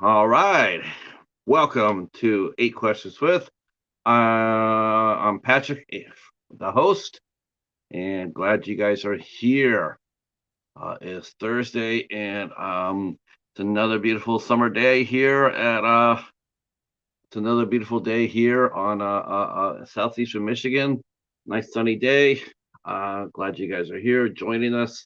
All right. Welcome to Eight Questions with. I'm Patrick, the host, and glad you guys are here. It's Thursday, and it's another beautiful summer day here at. It's another beautiful day here on southeastern Michigan. Nice sunny day. Glad you guys are here joining us.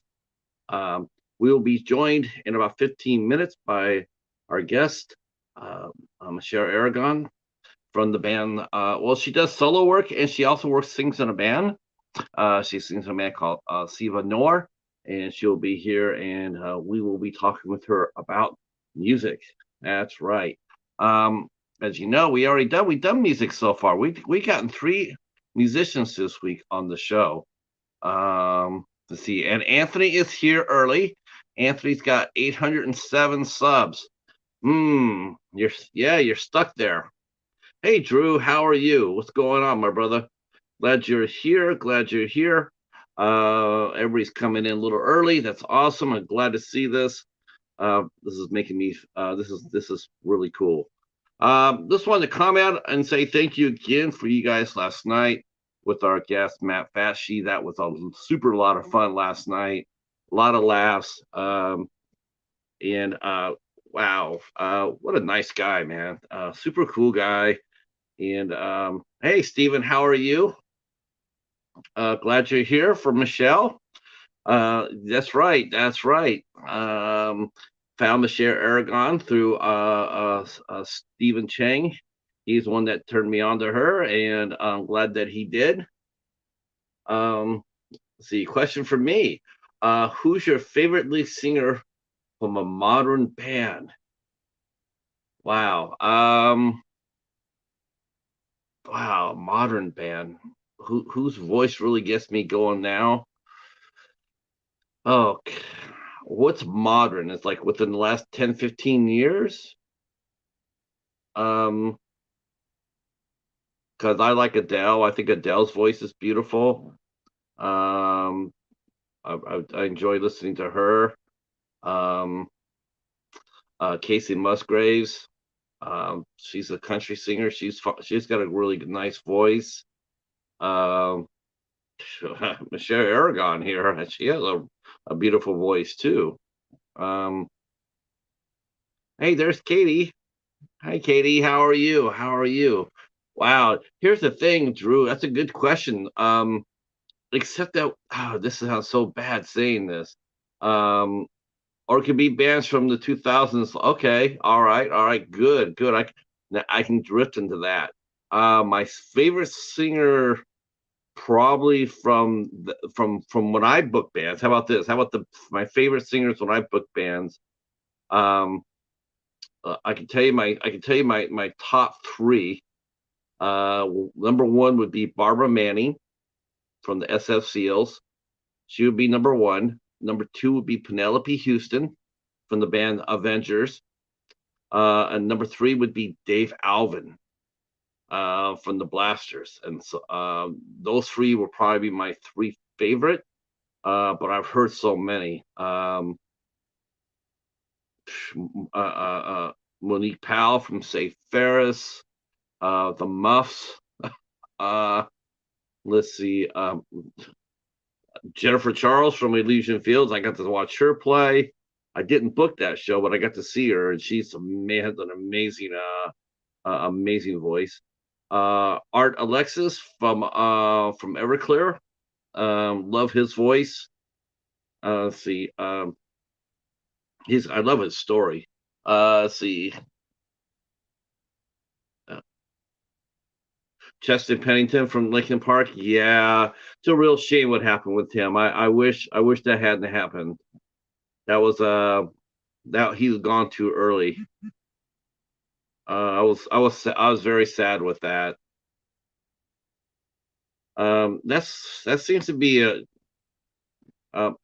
Um, we will be joined in about 15 minutes by our guest, uh, Michelle Aragon from the band. Well, she does solo work and she also sings in a band. She sings in a band called Siva Noir, and she'll be here, and we will be talking with her about music. That's right. Um, as you know, we've done music so far. We gotten three musicians this week on the show. Let's see, and Anthony is here early. Anthony's got 807 subs. You're stuck there. Hey Drew, how are you? What's going on, my brother? Glad you're here. Glad you're here. Everybody's coming in a little early. That's awesome. I'm glad to see this. This is making me. This is really cool. Just wanted to comment and say thank you again for you guys last night with our guest Matt Fasci. That was a super lot of fun last night. A lot of laughs. And wow, what a nice guy, man. Super cool guy. And hey, Stephen, how are you? Glad you're here for Michelle. That's right. That's right. Found Michelle Aragon through Stephen Chang. He's the one that turned me on to her, and I'm glad that he did. Um, let's see, question for me. Who's your favorite lead singer from a modern band? Wow. Wow, modern band. Whose voice really gets me going now? Oh, what's modern? It's like within the last 10, 15 years. Um, because I like Adele. I think Adele's voice is beautiful. Um, I enjoy listening to her. Um, Casey Musgraves. She's a country singer. She's got a really nice voice. Um, Michelle Aragon here. She has a beautiful voice too. Um, hey, there's Katie. Hi, Katie. How are you? How are you? Wow. Here's the thing, Drew. That's a good question. Except that this sounds so bad saying this. Um, or it could be bands from the 2000s. Okay. All right. Good. Good. Now I can drift into that. My favorite singer probably from when I book bands. How about this? How about the my favorite singers when I book bands? Um, I can tell you my top three. Number one would be Barbara Manning from the SF Seals. She would be number one. Number two would be Penelope Houston from the band Avengers. And number three would be Dave Alvin from the Blasters. And so those three will probably be my three favorite. But I've heard so many. Uh, uh, uh, Monique Powell from Safe Ferris, the Muffs. Uh, let's see, Jennifer Charles from Elysian Fields. I got to watch her play. I didn't book that show, but I got to see her, and she's has an amazing, amazing voice. Art Alexis from Everclear. Love his voice. Let's see, I love his story. Let's see, uh, Chester Pennington from Lincoln Park. Yeah, it's a real shame what happened with him. I wish that hadn't happened. That was that he's gone too early. I was very sad with that. That seems to be a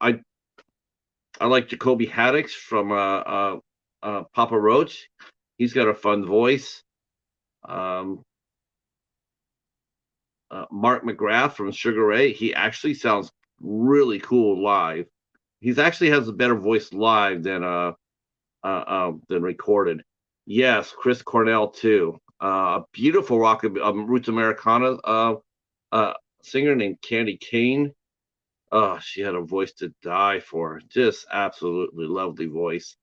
I like Jacoby Haddix from Papa Roach. He's got a fun voice. Um, Mark McGrath from Sugar Ray. He actually sounds really cool live. He's actually has a better voice live than recorded. Yes, Chris Cornell too. Beautiful rock roots Americana uh, singer named Candy Kane. She had a voice to die for. Just absolutely lovely voice.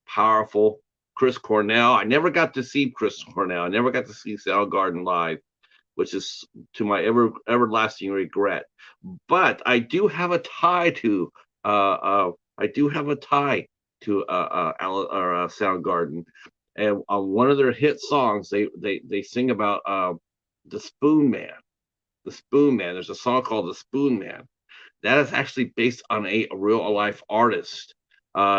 Powerful. Chris Cornell. I never got to see Chris Cornell. I never got to see Soundgarden live, which is to my everlasting regret. But I do have a tie to I do have a tie to Soundgarden, and on one of their hit songs, they sing about the Spoon Man. The Spoon Man. There's a song called the Spoon Man that is actually based on a real life artist.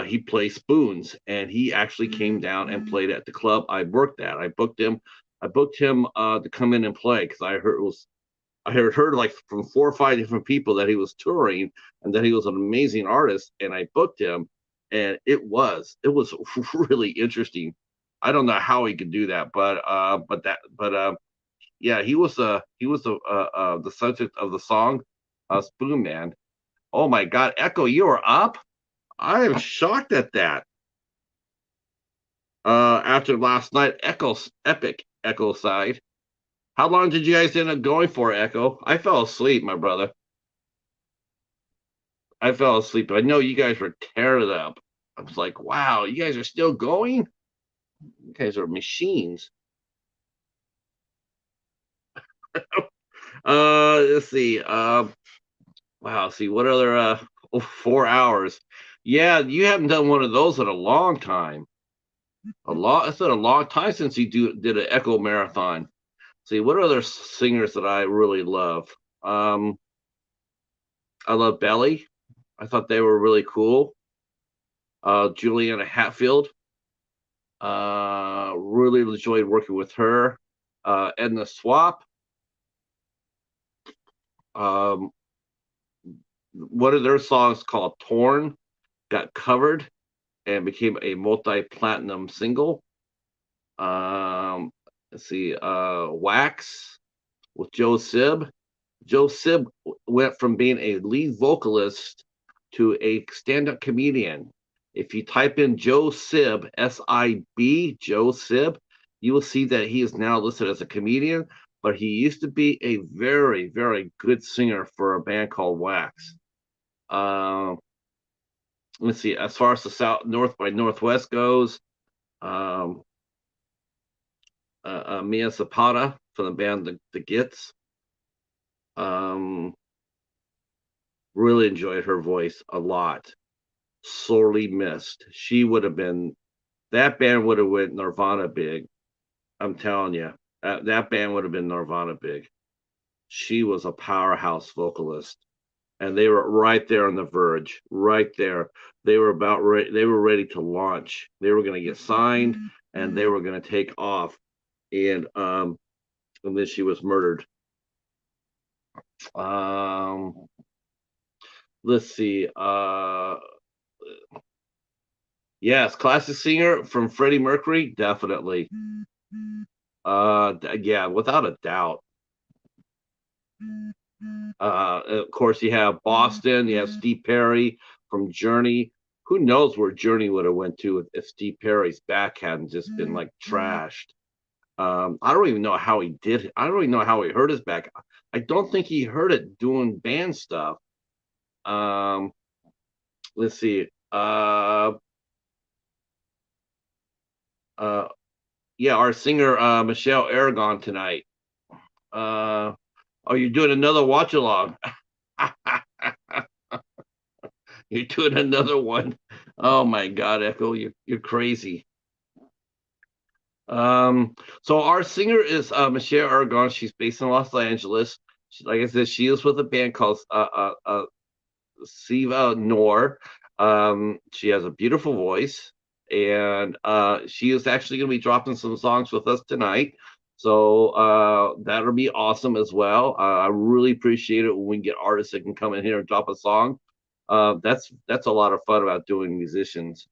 He plays spoons, and he actually came down and played at the club I worked at. I booked him. I booked him to come in and play because I had heard like from 4 or 5 different people that he was touring and that he was an amazing artist, and I booked him, and it was really interesting. I don't know how he could do that, but yeah, he was the subject of the song Spoon Man. Oh my God, Echo, you are up? I am shocked at that. After last night, Echo's epic Echo side. How long did you guys end up going for, Echo? I fell asleep, my brother. I fell asleep. I know you guys were tearing it up. I was like, wow, you guys are still going? You guys are machines. Let's see. Wow, see what other 4 hours. Yeah, you haven't done one of those in a long time. It's been a long time since you did an Echo marathon. See, what other singers that I really love? Um, I love Belly. I thought they were really cool. Juliana Hatfield. Really enjoyed working with her. Edna Swap. Um, one of their songs called "Torn" got covered and became a multi-platinum single. Let's see, Wax with Joe Sib. Joe Sib went from being a lead vocalist to a stand-up comedian. If you type in Joe Sib, S-I-B, Joe Sib, you will see that he is now listed as a comedian, but he used to be a very, very good singer for a band called Wax. Uh, let's see, as far as the South North by Northwest goes, um, Mia Zapata from the band the Gits. Um, really enjoyed her voice a lot. Sorely missed. She would have been that band would have went Nirvana big. I'm telling you, that band would have been Nirvana big. She was a powerhouse vocalist, and they were right there on the verge, right there. They were ready to launch. They were going to get signed, and they were going to take off. And then she was murdered. Um, let's see. Yes, classic singer from Freddie Mercury, definitely. Yeah, without a doubt. Of course, you have Boston. You have Steve Perry from Journey. Who knows where Journey would have went to if Steve Perry's back hadn't just been like trashed. I don't even know how he did it. I don't even know how he hurt his back. I don't think he hurt it doing band stuff. Um, let's see. Uh, yeah, our singer Michelle Aragon tonight. Uh, oh, you're doing another watch along. You're doing another one. Oh my God, Echo, you're crazy. So our singer is Michelle Aragon. She's based in Los Angeles. Like I said, she is with a band called Siva Noir. She has a beautiful voice, and she is actually going to be dropping some songs with us tonight. So that'll be awesome as well. I really appreciate it when we get artists that can come in here and drop a song. That's a lot of fun about doing musicians.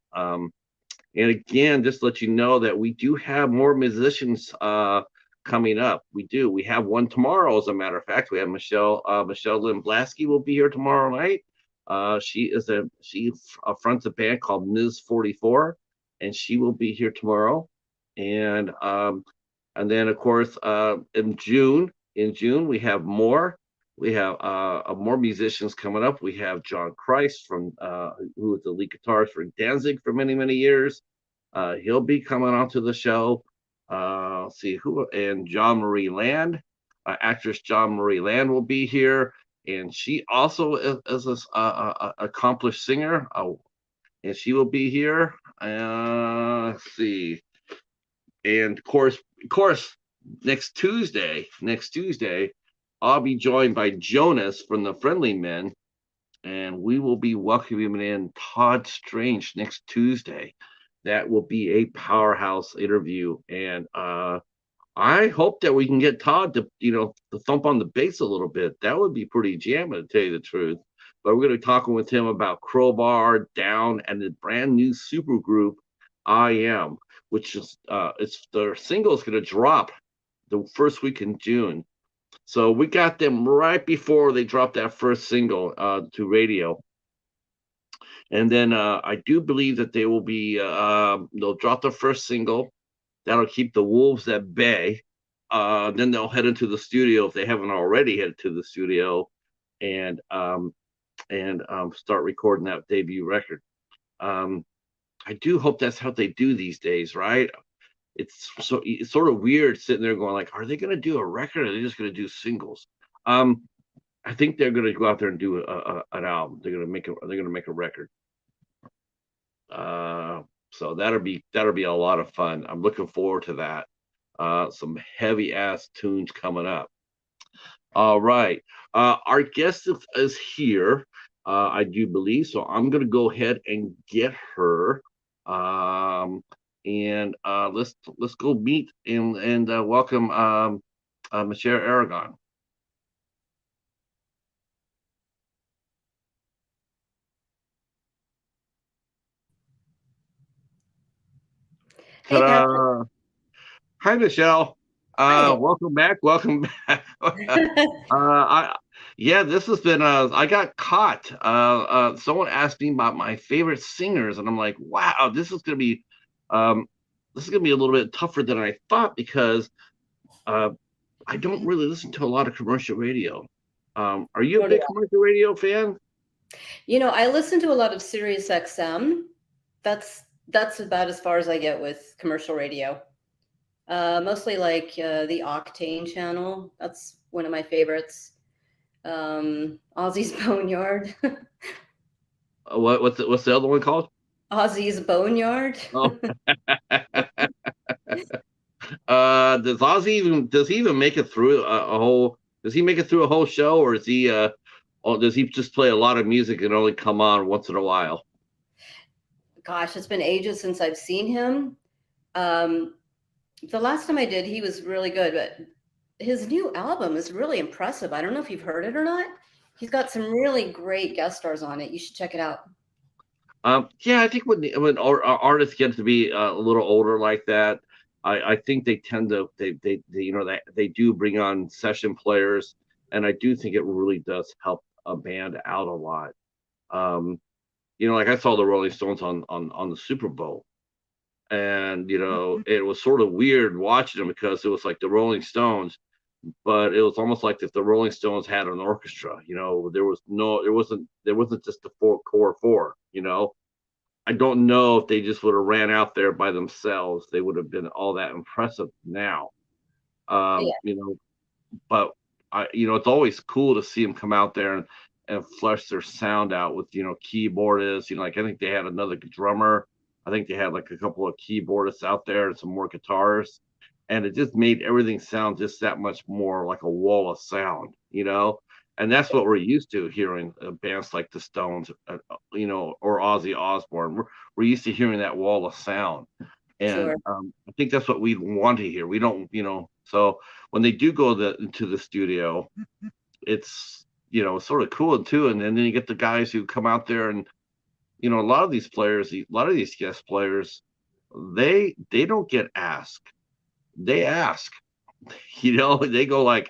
And again, just to let you know that we do have more musicians coming up. We do. We have one tomorrow, as a matter of fact. We have Michelle Lynn Blasky will be here tomorrow night. She fronts a band called Ms. 44, and she will be here tomorrow. And then of course in June we have more. We have more musicians coming up. We have John Christ from who was the lead guitarist for Danzig for many, many years. He'll be coming onto the show. See who, and John Marie Land, actress John Marie Land will be here, and she also is a accomplished singer, and she will be here. Let's see, and of course, next Tuesday, I'll be joined by Jonas from the Friendly Men, and we will be welcoming in Todd Strange next Tuesday. That will be a powerhouse interview, and I hope that we can get Todd to to thump on the bass a little bit. That would be pretty jamming, to tell you the truth. But we're going to be talking with him about Crowbar, Down, and the brand new supergroup I Am, which is it's their single is going to drop the first week in June. So we got them right before they dropped that first single to radio. And then I do believe that they will be they'll drop the first single. That'll keep the wolves at bay. Then they'll head into the studio if they haven't already headed to the studio, and start recording that debut record. I do hope that's how they do these days, right? It's sort of weird sitting there going like, are they going to do a record, or are they just going to do singles? I think they're going to go out there and do an album. They're going to make a record. So that'll be a lot of fun. I'm looking forward to that. Some heavy ass tunes coming up. All right. Our guest is here. I do believe so. I'm gonna go ahead and get her. And let's go meet and welcome Michelle Aragon. Hey, Ta-da. Hi, Michelle. hi. Welcome back. Welcome back. Yeah, this has been. I got caught. Someone asked me about my favorite singers, and I'm like, wow, um, this is gonna be a little bit tougher than I thought because uh, I don't really listen to a lot of commercial radio. Are you a Oh, yeah. big commercial radio fan? I listen to a lot of Sirius XM. That's about as far as I get with commercial radio. Mostly like the Octane channel. That's one of my favorites. Ozzy's Boneyard. What's the other one called? Ozzy's Boneyard. Oh. Does he even make it through a whole? Does he make it through a whole show, or is he or does he just play a lot of music and only come on once in a while? Gosh, it's been ages since I've seen him. The last time I did, he was really good, but his new album is really impressive. I don't know if you've heard it or not. He's got some really great guest stars on it. You should check it out. Yeah, I think when artists get to be a little older like that, I think they tend to they do bring on session players, and I do think it really does help a band out a lot. Like I saw the Rolling Stones on the Super Bowl, and it was sort of weird watching them because it was like the Rolling Stones, but it was almost like if the Rolling Stones had an orchestra. There wasn't just the core four. I don't know if they just would have ran out there by themselves, they would have been all that impressive now. Yeah, But it's always cool to see them come out there and flesh their sound out with keyboardists. Like I think they had another drummer. I think they had like a couple of keyboardists out there and some more guitarists, and it just made everything sound just that much more like a wall of sound. And that's what we're used to hearing bands like the Stones, or Ozzy Osbourne. We're used to hearing that wall of sound, and sure. I think that's what we want to hear. We don't. So when they do go into the studio, it's sort of cool too. And then you get the guys who come out there, and a lot of these players, a lot of these guest players, they don't get asked. They ask. They go like,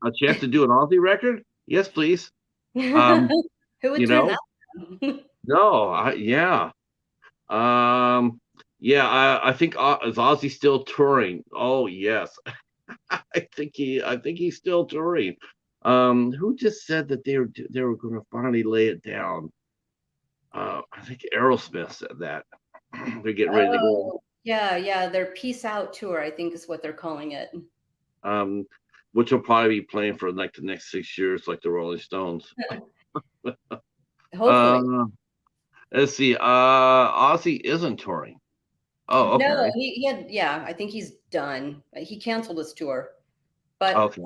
a chance to do an Ozzy record? Yes, please. Um, Who would you turn know, that down? no, yeah. Yeah, I think is Ozzy still touring? Oh yes, I think he's still touring. Who just said that they were going to finally lay it down? I think Aerosmith said that. They're getting ready to go. Oh, yeah, yeah. Their Peace Out tour, I think, is what they're calling it. Um, which will probably be playing for like the next 6 years, like the Rolling Stones. Hopefully. Uh, let's see. Ozzy isn't touring. Oh, No, okay, he had, yeah, I think he's done. He canceled his tour, but okay.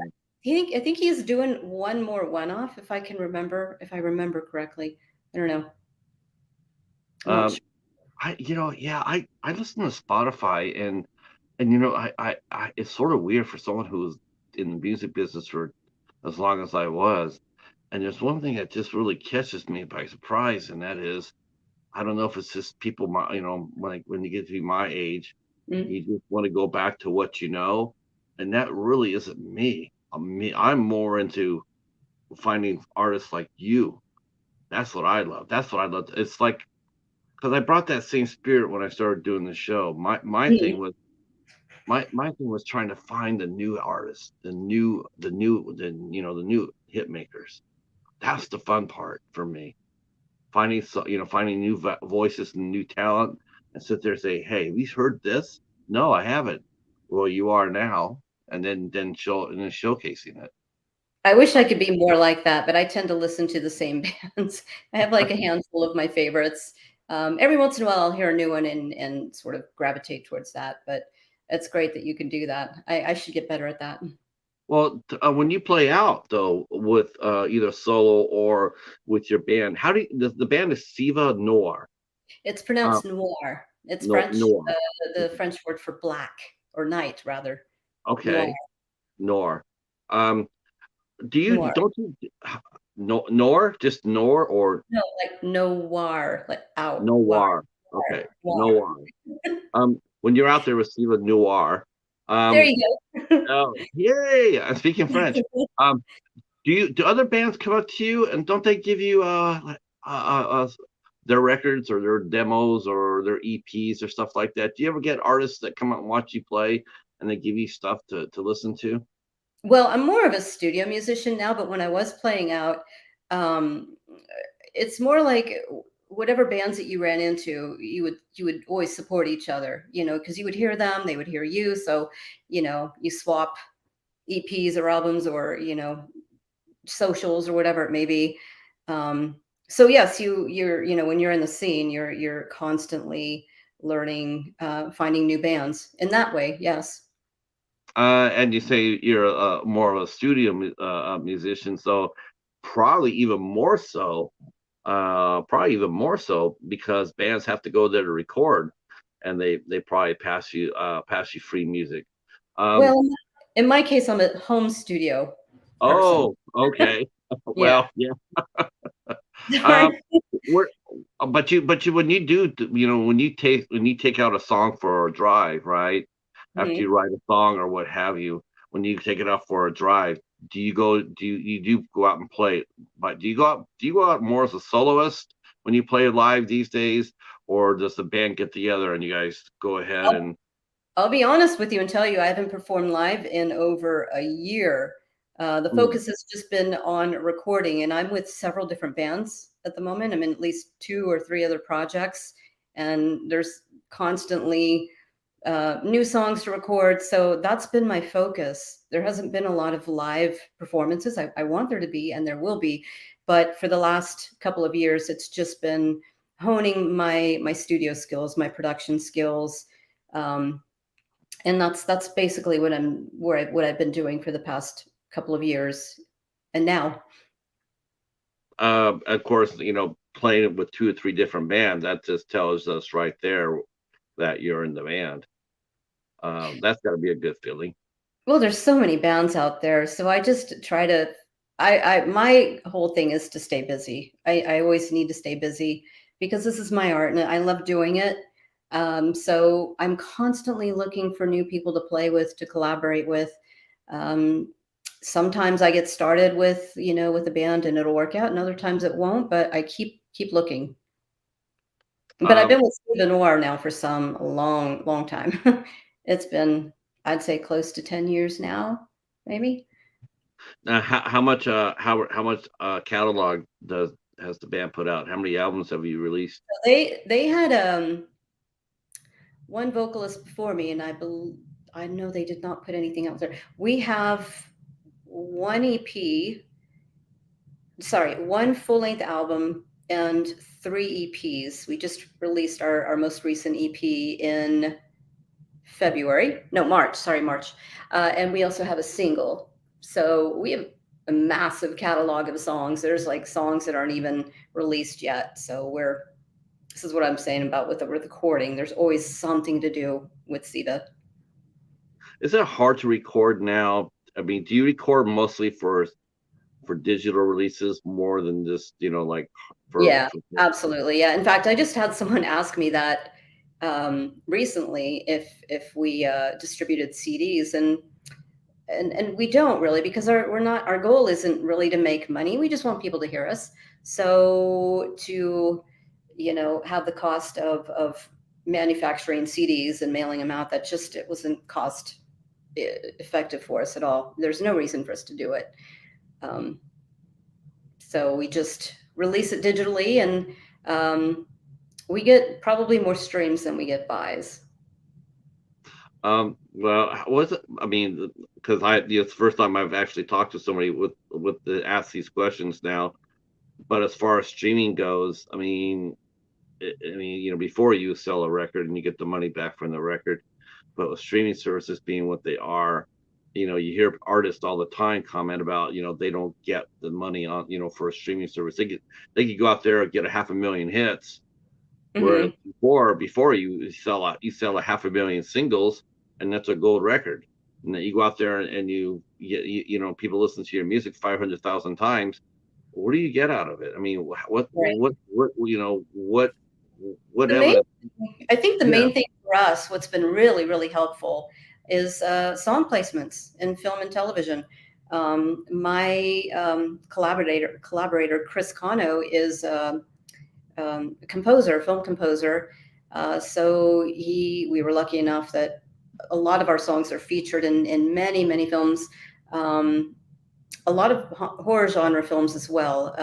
I think he's doing one more one-off, if I can remember, if I remember correctly. I don't know. I'm not Um, sure. yeah, I listen to Spotify and it's sort of weird for someone who's in the music business for as long as I was. And there's one thing that just really catches me by surprise, and that is I don't know if it's just people my when you get to be my age, Mm. you just want to go back to what you know, and that really isn't me. I'm more into finding artists like you. That's what I love. That's what I love. It's like because I brought that same spirit when I started doing the show. Mm. My thing was trying to find the new artists, the new hit makers. That's the fun part for me. Finding new voices and new talent, and sit there and say, "Hey, we heard this? No, I haven't." Well, you are now, and then showcasing it. I wish I could be more like that, but I tend to listen to the same bands. I have like a handful of my favorites. Every once in a while, I'll hear a new one and sort of gravitate towards that. But it's great that you can do that. I should get better at that. Well, when you play out though with either solo or with your band, how do the band is Siva Noir? It's Uh, pronounced noir. It's no, French, Noir. the French word for black or night, rather. Noir, Okay, Noir. Um, do you noir. don't you no Nor just Nor or No, like noir, like out, war, Noir? Okay, noir. Noir. When you're out there with Siva Noir, There um, you go. oh, yay! I'm speaking French. Um, do other bands come up to you and don't they give you their records or their demos or their EPs or stuff like that? Do you ever get artists that come out and watch you play and they give you stuff to listen to? Well, I'm more of a studio musician now, but when I was playing out, um, it's more like whatever bands that you ran into, you would always support each other, because you would hear them, they would hear you. So, you swap EPs or albums or, socials or whatever it may be. So yes, when you're in the scene, you're constantly learning, finding new bands in that way. Yes. And you say you're more of a studio musician, so probably even more so, because bands have to go there to record, and they probably pass you free music. Um, Well, in my case, I'm a home studio person. oh, okay. Yeah. Well, yeah. Um, Sorry. we're, but you when you do, when you take out a song for a drive, right? After you Mhm. write a song or what have you, when you take it out for a drive, you do go out and play? But do you go out more as a soloist when you play live these days, or does the band get together and you guys go ahead I'll and I'll be honest with you and tell you I haven't performed live in over a year. The mm, focus has just been on recording, and I'm with several different bands at the moment. I'm in at least 2 or 3 other projects, and there's constantly new songs to record. So that's been my focus. There hasn't been a lot of live performances. I want there to be, and there will be, but for the last couple of years, it's just been honing my studio skills, my production skills, um, and that's basically what I've been doing for the past couple of years, and now. of course, playing it with two or three different bands, that just tells us right there that you're in the band. That's got to be a good feeling. Well, there's so many bands out there, so I just try to. My whole thing is to stay busy. I always need to stay busy because this is my art and I love doing it. So I'm constantly looking for new people to play with, to collaborate with. Um, Sometimes I get started with, with a band and it'll work out, and other times it won't. But I keep looking. But I've Um, been with Siva Noir now for some long, long time. It's been, I'd say, close to 10 years now, maybe. how much catalog does has the band put out? How many albums have you released? They had one vocalist before me, and I know they did not put anything out there. We have one EP, sorry, one full length album and three EPs. We just released our most recent EP in February. No, March. Sorry, March. And we also have a single. So we have a massive catalog of songs. There's like songs that aren't even released yet. So this is what I'm saying about with the recording. There's always something to do with Siva. Is it hard to record now? I mean, do you record mostly for digital releases more than just, like Yeah, for absolutely. Yeah. In fact, I just had someone ask me that recently if we distributed CDs, and we don't really, because our goal isn't really to make money. We just want people to hear us. So to have the cost of manufacturing CDs and mailing them out, it wasn't cost effective for us at all. There's no reason for us to do it. Um, so we just release it digitally, and we get probably more streams than we get buys. Well, was it? I mean, because it's the first time I've actually talked to somebody with the ask these questions now. But as far as streaming goes, before you sell a record and you get the money back from the record, but with streaming services being what they are, you hear artists all the time comment about, they don't get the money on, for a streaming service. They could go out there and get a 500,000 hits, whereas Hmm. before you sell a 500,000 singles, and that's a gold record. And then you go out there and people listen to your music 500,000 times. What do you get out of it? I mean, Right. what The main, evidence? I think the Yeah. main thing for us, what's been really, really helpful, is song placements in film and television. My collaborator Chris Cano is a composer, film composer. So we were lucky enough that a lot of our songs are featured in many, many films. Um, a lot of horror genre films as well.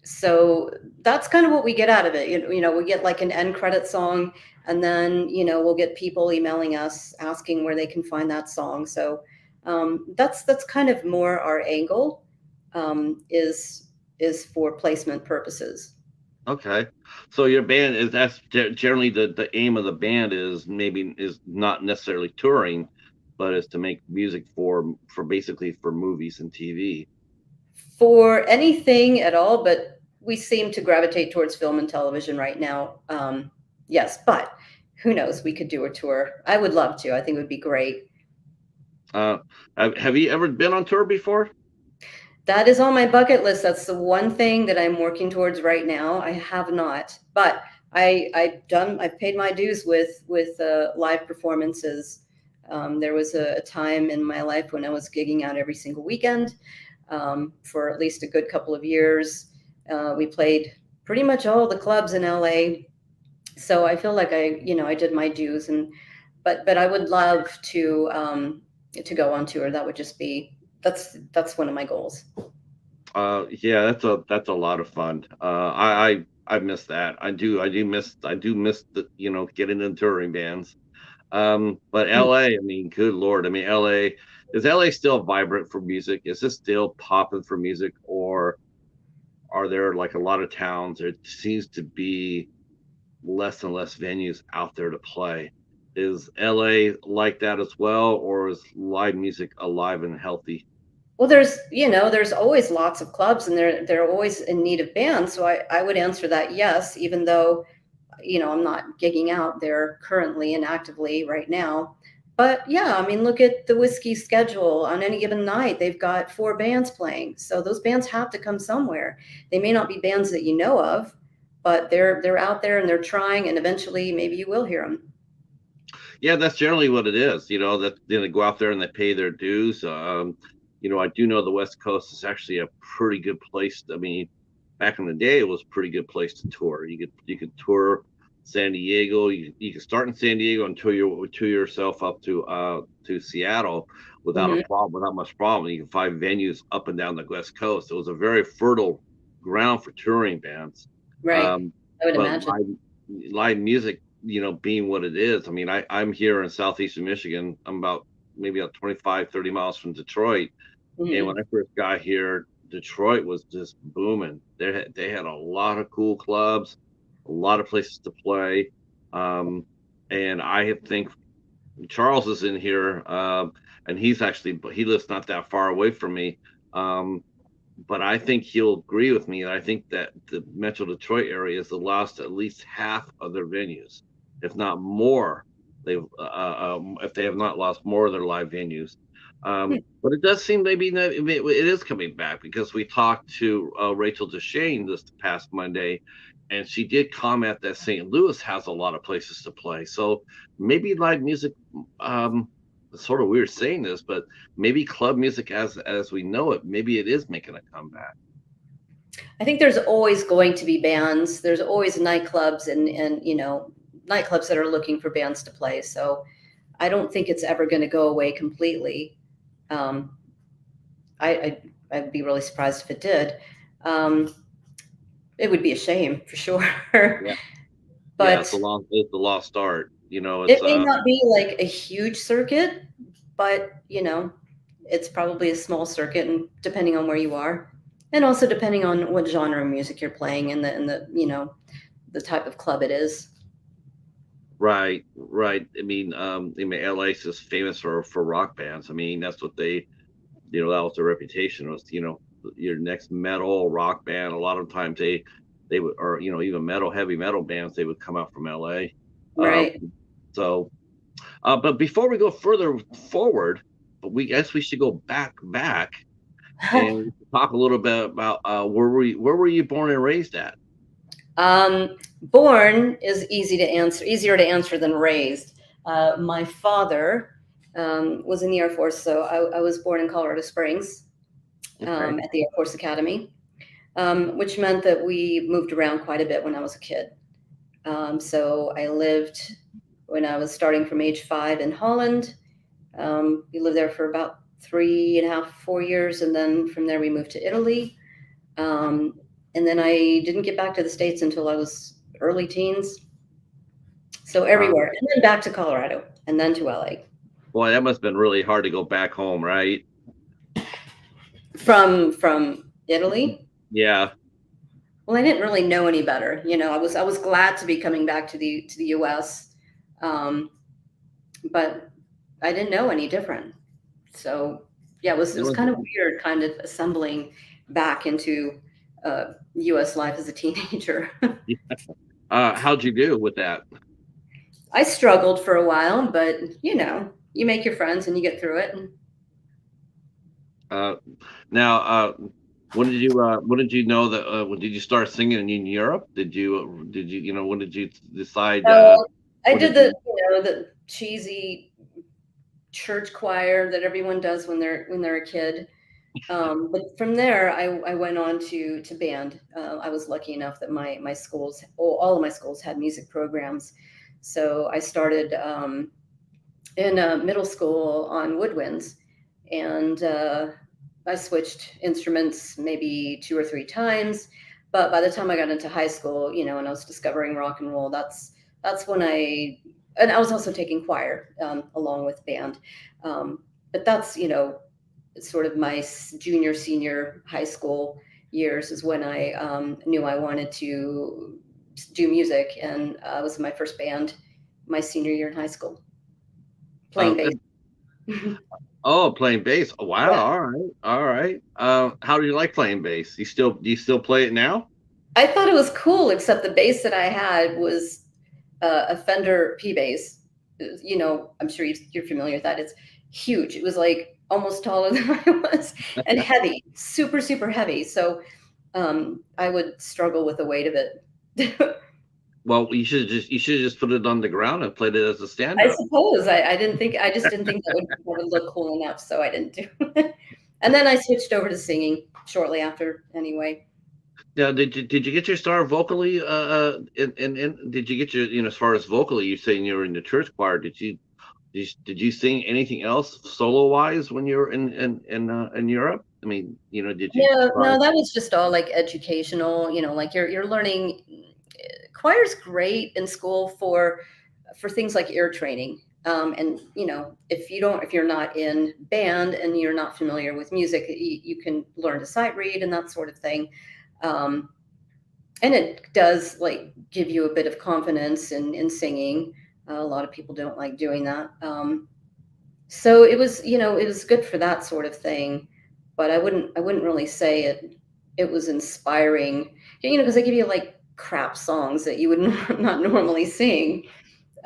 So that's kind of what we get out of it. We get like an end credit song, and then we'll get people emailing us asking where they can find that song. So that's kind of more our angle, is for placement purposes. Okay. So your band that's generally the aim of the band is not necessarily touring, but is to make music for basically for movies and TV. For anything at all, but we seem to gravitate towards film and television right now. Yes, but who knows? We could do a tour. I would love to. I think it would be great. Uh, have you ever been on tour before? That is on my bucket list. That's the one thing that I'm working towards right now. I have not, but I've paid my dues with live performances. There was a time in my life when I was gigging out every single weekend, for at least a good couple of years. We played pretty much all the clubs in LA. So I feel like I did my dues, but I would love to go on tour. That would just be, that's one of my goals. Yeah, that's a lot of fun. I miss that. I do miss the getting into touring bands. But LA, I mean, good Lord, I mean, is LA still vibrant for music? Is it still popping for music, or are there like a lot of towns? There seems to be less and less venues out there to play. Is LA like that as well, or is live music alive and healthy? Well, there's always lots of clubs, and they're always in need of bands. So I would answer that yes, even though I'm not gigging out there currently and actively right now. But yeah, I mean, look at the Whiskey schedule. On any given night, they've got 4 bands playing. So those bands have to come somewhere. They may not be bands that you know of, but they're out there and they're trying, and eventually maybe you will hear them. Yeah, that's generally what it is. That they go out there and they pay their dues. I do know the West Coast is actually a pretty good place. I mean, back in the day, it was a pretty good place to tour. You could tour San Diego. You could start in San Diego and tour yourself up to Seattle without a Hmm. problem, without much problem. You can find venues up and down the West Coast. It was a very fertile ground for touring bands. Right. Um, I would but imagine. live music, being what it is. I mean, I'm here in southeastern Michigan. I'm about maybe about 25, 30 miles from Detroit. And when Hmm. I first got here, Detroit was just booming. They had a lot of cool clubs, a lot of places to play. Um, and I think Charles is in here, and he lives not that far away from me. Um, but I think he'll agree with me. I think that the Metro Detroit area has lost at least half of their venues, if not more. They've if they have not lost more of their live venues. But it does seem maybe that it is coming back, because we talked to Rachel Deshane this past Monday, and she did comment that St. Louis has a lot of places to play. So maybe live music. It's sort of weird saying this, but maybe club music as we know it, maybe it is making a comeback. I think there's always going to be bands. There's always nightclubs and nightclubs that are looking for bands to play. So I don't think it's ever going to go away completely. Um, I'd be really surprised if it did. Um, it would be a shame for sure. Yeah, yeah, But it's a lost art. it It's may not be like a huge circuit, but it's probably a small circuit, and depending on where you are, and also depending on what genre of music you're playing and the type of club it is. right, right. I mean, LA is just famous for rock bands. I mean, that's what that was their reputation, was your next metal rock band. A lot of times they would, or even heavy metal bands, they would come out from LA. Uh, Right. so but before we go further forward, but we guess we should go back and talk a little bit about where were you born and raised at? Born is easier to answer than raised. My father was in the Air Force, so I was born in Colorado Springs Okay. at the Air Force Academy, which meant that we moved around quite a bit when I was a kid. So I lived when I was starting from age 5 in Holland. We lived there for about 3.5, 4 years, and then from there we moved to Italy. Um, and then I didn't get back to the States until I was early teens. So Uh, everywhere, and then back to Colorado, and then to LA. Boy, that must have been really hard to go back home, right? From Italy. Yeah. Well, I didn't really know any better. I was glad to be coming back to the U.S., um, but I didn't know any different. So yeah, it It was was, kind of weird, kind of assembling back into U.S. life as a teenager. how'd you do with that? I struggled for a while, but you make your friends and you get through it. And Uh, now, when did you know that? When did you start singing in Europe? When did you decide? so I What did did you? the cheesy church choir that everyone does when they're a kid. But from there, I went on to band. I was lucky enough that my schools, all of my schools had music programs. So I started in middle school on woodwinds, and I switched instruments maybe 2 or 3 times. But by the time I got into high school, and I was discovering rock and roll, that's when and I was also taking choir along with band. But that's sort of my junior, senior high school years is when I knew I wanted to do music, and I was in my first band my senior year in high school, playing bass. And, oh, playing bass. Oh, wow. Yeah, All right. All right. How do you like playing bass? Do you still play it now? I thought it was cool, except the bass that I had was a Fender P bass. I'm sure you're familiar with that. It's huge. It was like almost taller than I was, and heavy, super, super heavy. So I would struggle with the weight of it. Well, you should just put it on the ground and played it as a stand I up. suppose I just didn't think that would look cool enough, so I didn't do it. And then I switched over to singing shortly after anyway. Now, did you get your start vocally? And did you get your, as far as vocally, you're saying you were in the church choir. Did you sing anything else solo wise when you were in Europe? I mean, did you No, try? no, that was just all like educational, like you're learning. Choir's great in school for things like ear training. And if you're not in band and you're not familiar with music, you can learn to sight read and that sort of thing. Um, and it does like give you a bit of confidence in singing. A lot of people don't like doing that. So it was good for that sort of thing, but I wouldn't really say it was inspiring, because they give you like crap songs that you would not normally sing.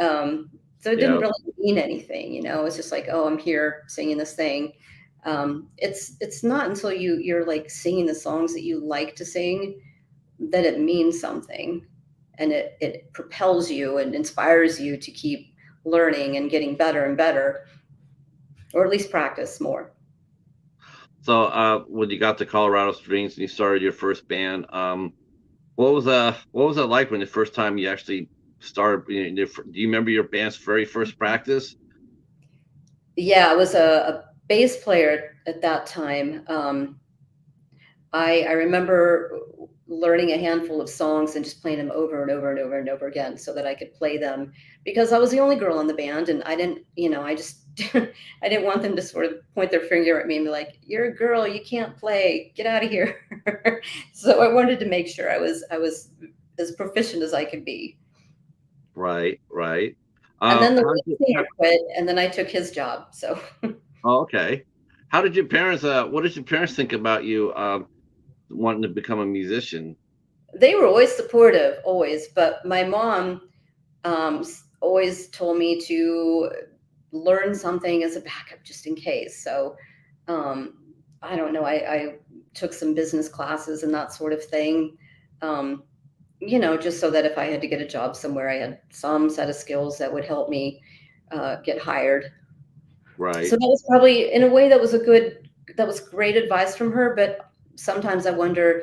So it didn't Yeah. really mean anything. It's just like, oh, I'm here singing this thing. It's not until you're like singing the songs that you like to sing that it means something, and it propels you and inspires you to keep learning and getting better and better, or at least practice more. So, when you got to Colorado Springs and you started your first band, what was that like when the first time you actually started? Do you remember your band's very first practice? Yeah, I was a bass player at that time. I remember learning a handful of songs and just playing them over and over and over and over again so that I could play them, because I was the only girl in the band, and I didn't, I just I didn't want them to sort of point their finger at me and be like, "You're a girl, you can't play. Get out of here." So I wanted to make sure I was as proficient as I could be. Right, right. And then the How did lead you, singer quit, and then I took his job. So oh, okay. How did your parents? What did your parents think about you wanting to become a musician? they were always supportive, always. But my mom always told me to learn something as a backup just in case. So um, I don't know. I took some business classes and that sort of thing, um, just so that if I had to get a job somewhere, I had some set of skills that would help me get hired. So Right. that was probably, in a way, that was great advice from her. But sometimes I wonder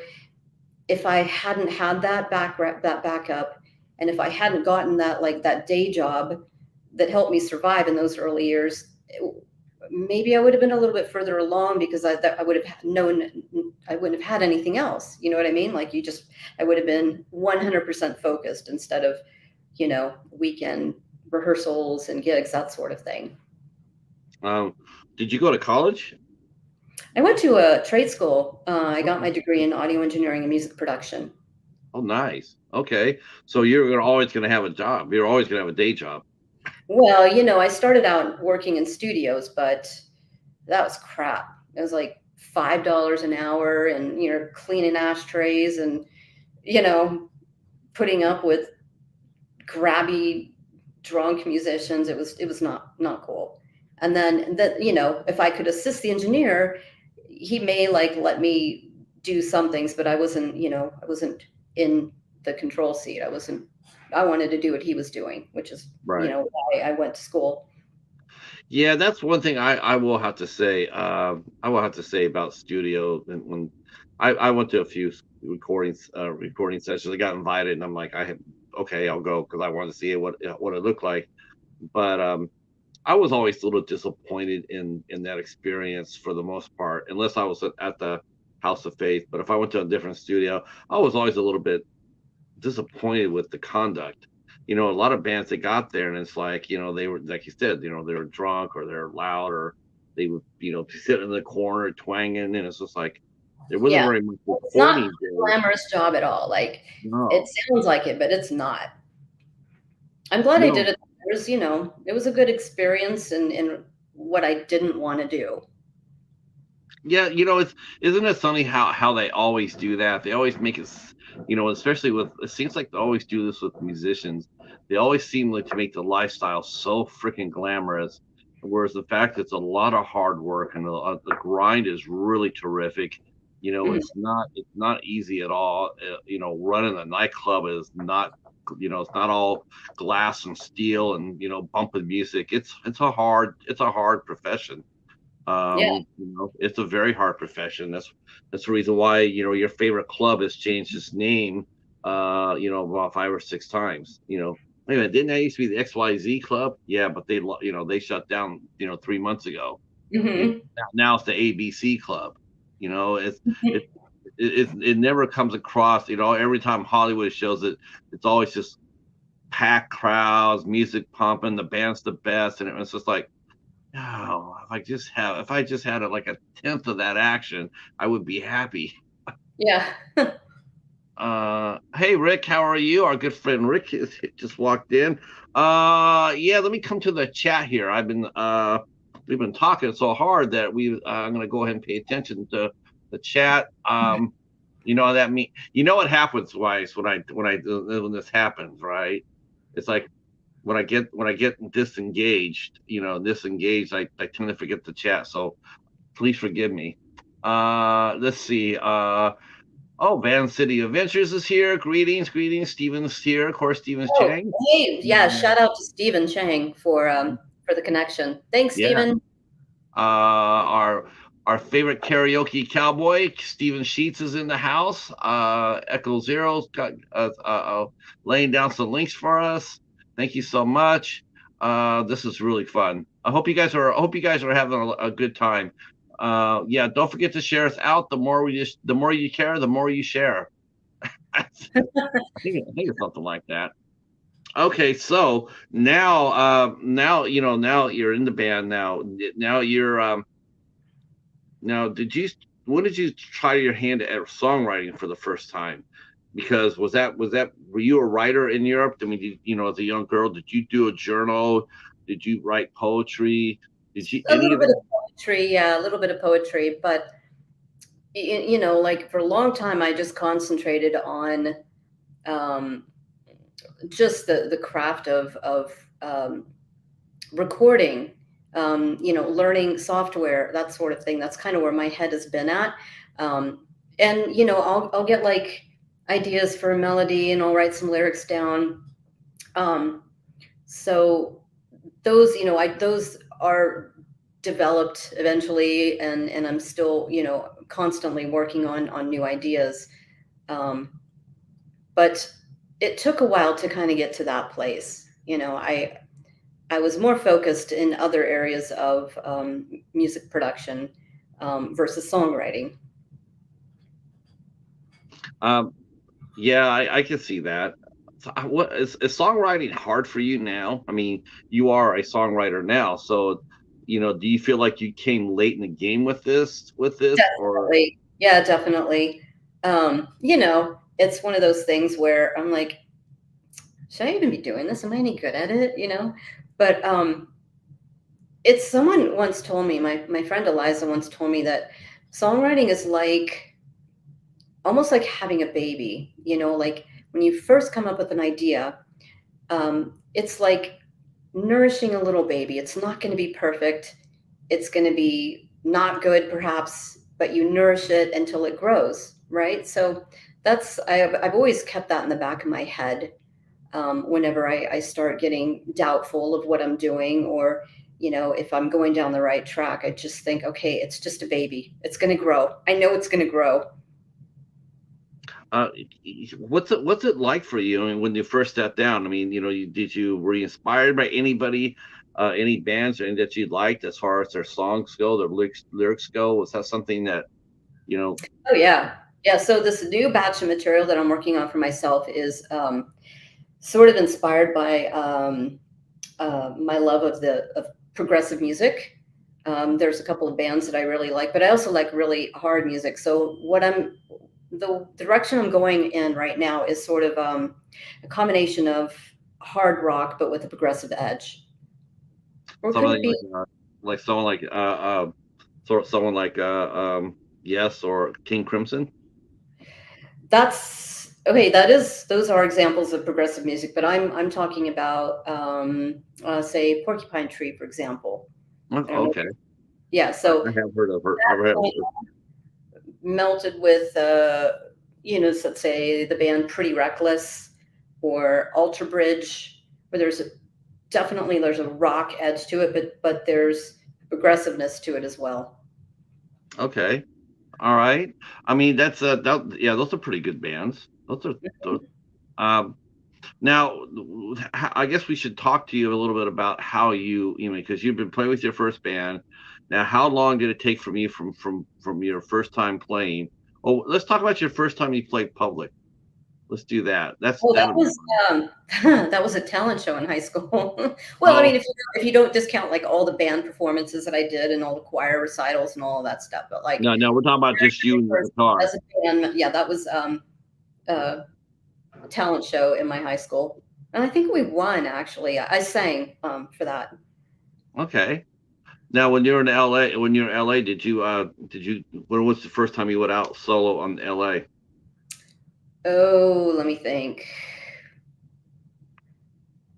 if I hadn't had that backup, and if I hadn't gotten that day job that helped me survive in those early years, maybe I would have been a little bit further along, because I would have known I wouldn't have had anything else. You know what I mean? Like, I would have been 100% focused instead of, weekend rehearsals and gigs, that sort of thing. Um, did you go to college? I went to a trade school. I got Okay. my degree in audio engineering and music production. Oh, nice. Okay. So you're always going to have a job. You're always going to have a day job. Well, I started out working in studios, but that was crap. It was like $5 an hour, and cleaning ashtrays, and you know putting up with grabby, drunk musicians. It was not cool. And then that, if I could assist the engineer, he may like let me do some things, but I wasn't in the control seat. I wanted to do what he was doing, which is Right. why I went to school. Yeah, that's one thing I will have to say. I will have to say about studio. And when I went to a few recording sessions, I got invited, and I'm like, okay, I'll go because I wanted to see what it looked like. But I was always a little disappointed in that experience for the most part, unless I was at the House of Faith. But if I went to a different studio, I was always a little bit disappointed with the conduct. A lot of bands that got there, and it's like, they were, like you said, they were drunk, or they're loud, or they would, sit in the corner twanging, and it's just like there wasn't Yeah, very much it's not a recording there. glamorous job at all. Like, it No, sounds like it, but it's not. I'm glad I did no. it. It was a good experience in what I didn't want to do. Yeah, it's isn't it funny how they always do that? They always make it, especially with, it seems like they always do this with musicians. They always seem like to make the lifestyle so freaking glamorous, whereas the fact it's a lot of hard work, and the grind is really terrific. Mhm. It's not easy at all. Running a nightclub is not, it's not all glass and steel and bumping music. It's a hard profession. Yeah. It's a very hard profession. That's the reason why, your favorite club has changed its name, about 5 or 6 times. Wait a minute, didn't that used to be the XYZ club? Yeah, but they shut down, 3 months ago. Hmm. Now it's the ABC club. It it never comes across. Every time Hollywood shows it, it's always just packed crowds, music pumping, the band's the best, and it's just like, oh, if I just had like a tenth of that action, I would be happy. Yeah. Hey Rick, how are you? Our good friend Rick just walked in. Yeah, let me come to the chat here. We've been talking so hard that I'm gonna go ahead and pay attention to the chat. What happens, Weiss, when this happens, right? It's like when I get disengaged, I tend to forget the chat. So please forgive me. Let's see. Oh, Van City Adventures is here. Greetings. Steven's here. Of course, Steven's Oh, Chang. hey, yeah. Shout out to Stephen Chang for the connection. Thanks, Yeah. Stephen. Our favorite karaoke cowboy, Steven Sheets, is in the house. Echo Zero's got laying down some links for us. Thank you so much. This is really fun. I hope you guys are having a good time. Yeah, don't forget to share us out. The more you care, the more you share. I think it's something like that. Okay, so now you're in the band now now, when did you try your hand at songwriting for the first time? Because were you a writer in Europe? I mean, as a young girl, did you do a journal? Did you write poetry? Did you A any little of bit that? of poetry, yeah, a little bit of poetry, but like for a long time, I just concentrated on um, just the craft of recording, learning software, that sort of thing. That's kind of where my head has been at. And I'll get like ideas for a melody, and I'll write some lyrics down. Um, so those, those are developed eventually, and I'm still, constantly working on new ideas. Um, but it took a while to kind of get to that place. I was more focused in other areas of music production versus songwriting. Um, yeah, I can see that. So, what is songwriting hard for you now? I mean, you are a songwriter now, so do you feel like you came late in the game with this, or Definitely. Yeah, definitely. It's one of those things where I'm like, should I even be doing this? Am I any good at it? But it's someone once told me, my friend Eliza once told me that songwriting is like almost like having a baby, like when you first come up with an idea, it's like nourishing a little baby. It's not going to be perfect. It's going to be not good, perhaps, but you nourish it until it grows, right? So I've always kept that in the back of my head whenever I start getting doubtful of what I'm doing, or, if I'm going down the right track, I just think, okay, it's just a baby. It's going to grow. I know it's going to grow. uh, what's it like for you? I mean, when you first sat down, I mean, were you inspired by anybody, any bands or that you liked as far as their songs go, their lyrics go? Was that something that you know? Oh, yeah. Yeah. So this new batch of material that I'm working on for myself is sort of inspired by my love of progressive music. There's a couple of bands that I really like, but I also like really hard music. So the direction I'm going in right now is sort of a combination of hard rock, but with a progressive edge. Or could it Somebody be? like someone like sort of someone like Yes or King Crimson. That's okay. Those are examples of progressive music, but I'm talking about say Porcupine Tree, for example. Oh, I don't know. okay, Yeah, I so have heard of her. melted with let's say the band Pretty Reckless or Alter Bridge, where there's a rock edge to it, but there's aggressiveness to it as well. Okay. All right. I mean, yeah, those are pretty good bands. Those, um, now, I guess we should talk to you a little bit about how you know, because you've been playing with your first band. Now, how long did it take from you from your first time playing? Oh, let's talk about your first time you played public. Let's do that. Well, that That'll be was fun. that was a talent show in high school. Well, I mean, Oh, if you don't discount like all the band performances that I did and all the choir recitals and all of that stuff, but like no, we're talking about just you and your first guitar. as a band, yeah, that was a talent show in my high school, and I think we won actually. I sang for that. Okay. Now, when you're in LA, when was the first time you went out solo on LA? Oh, let me think.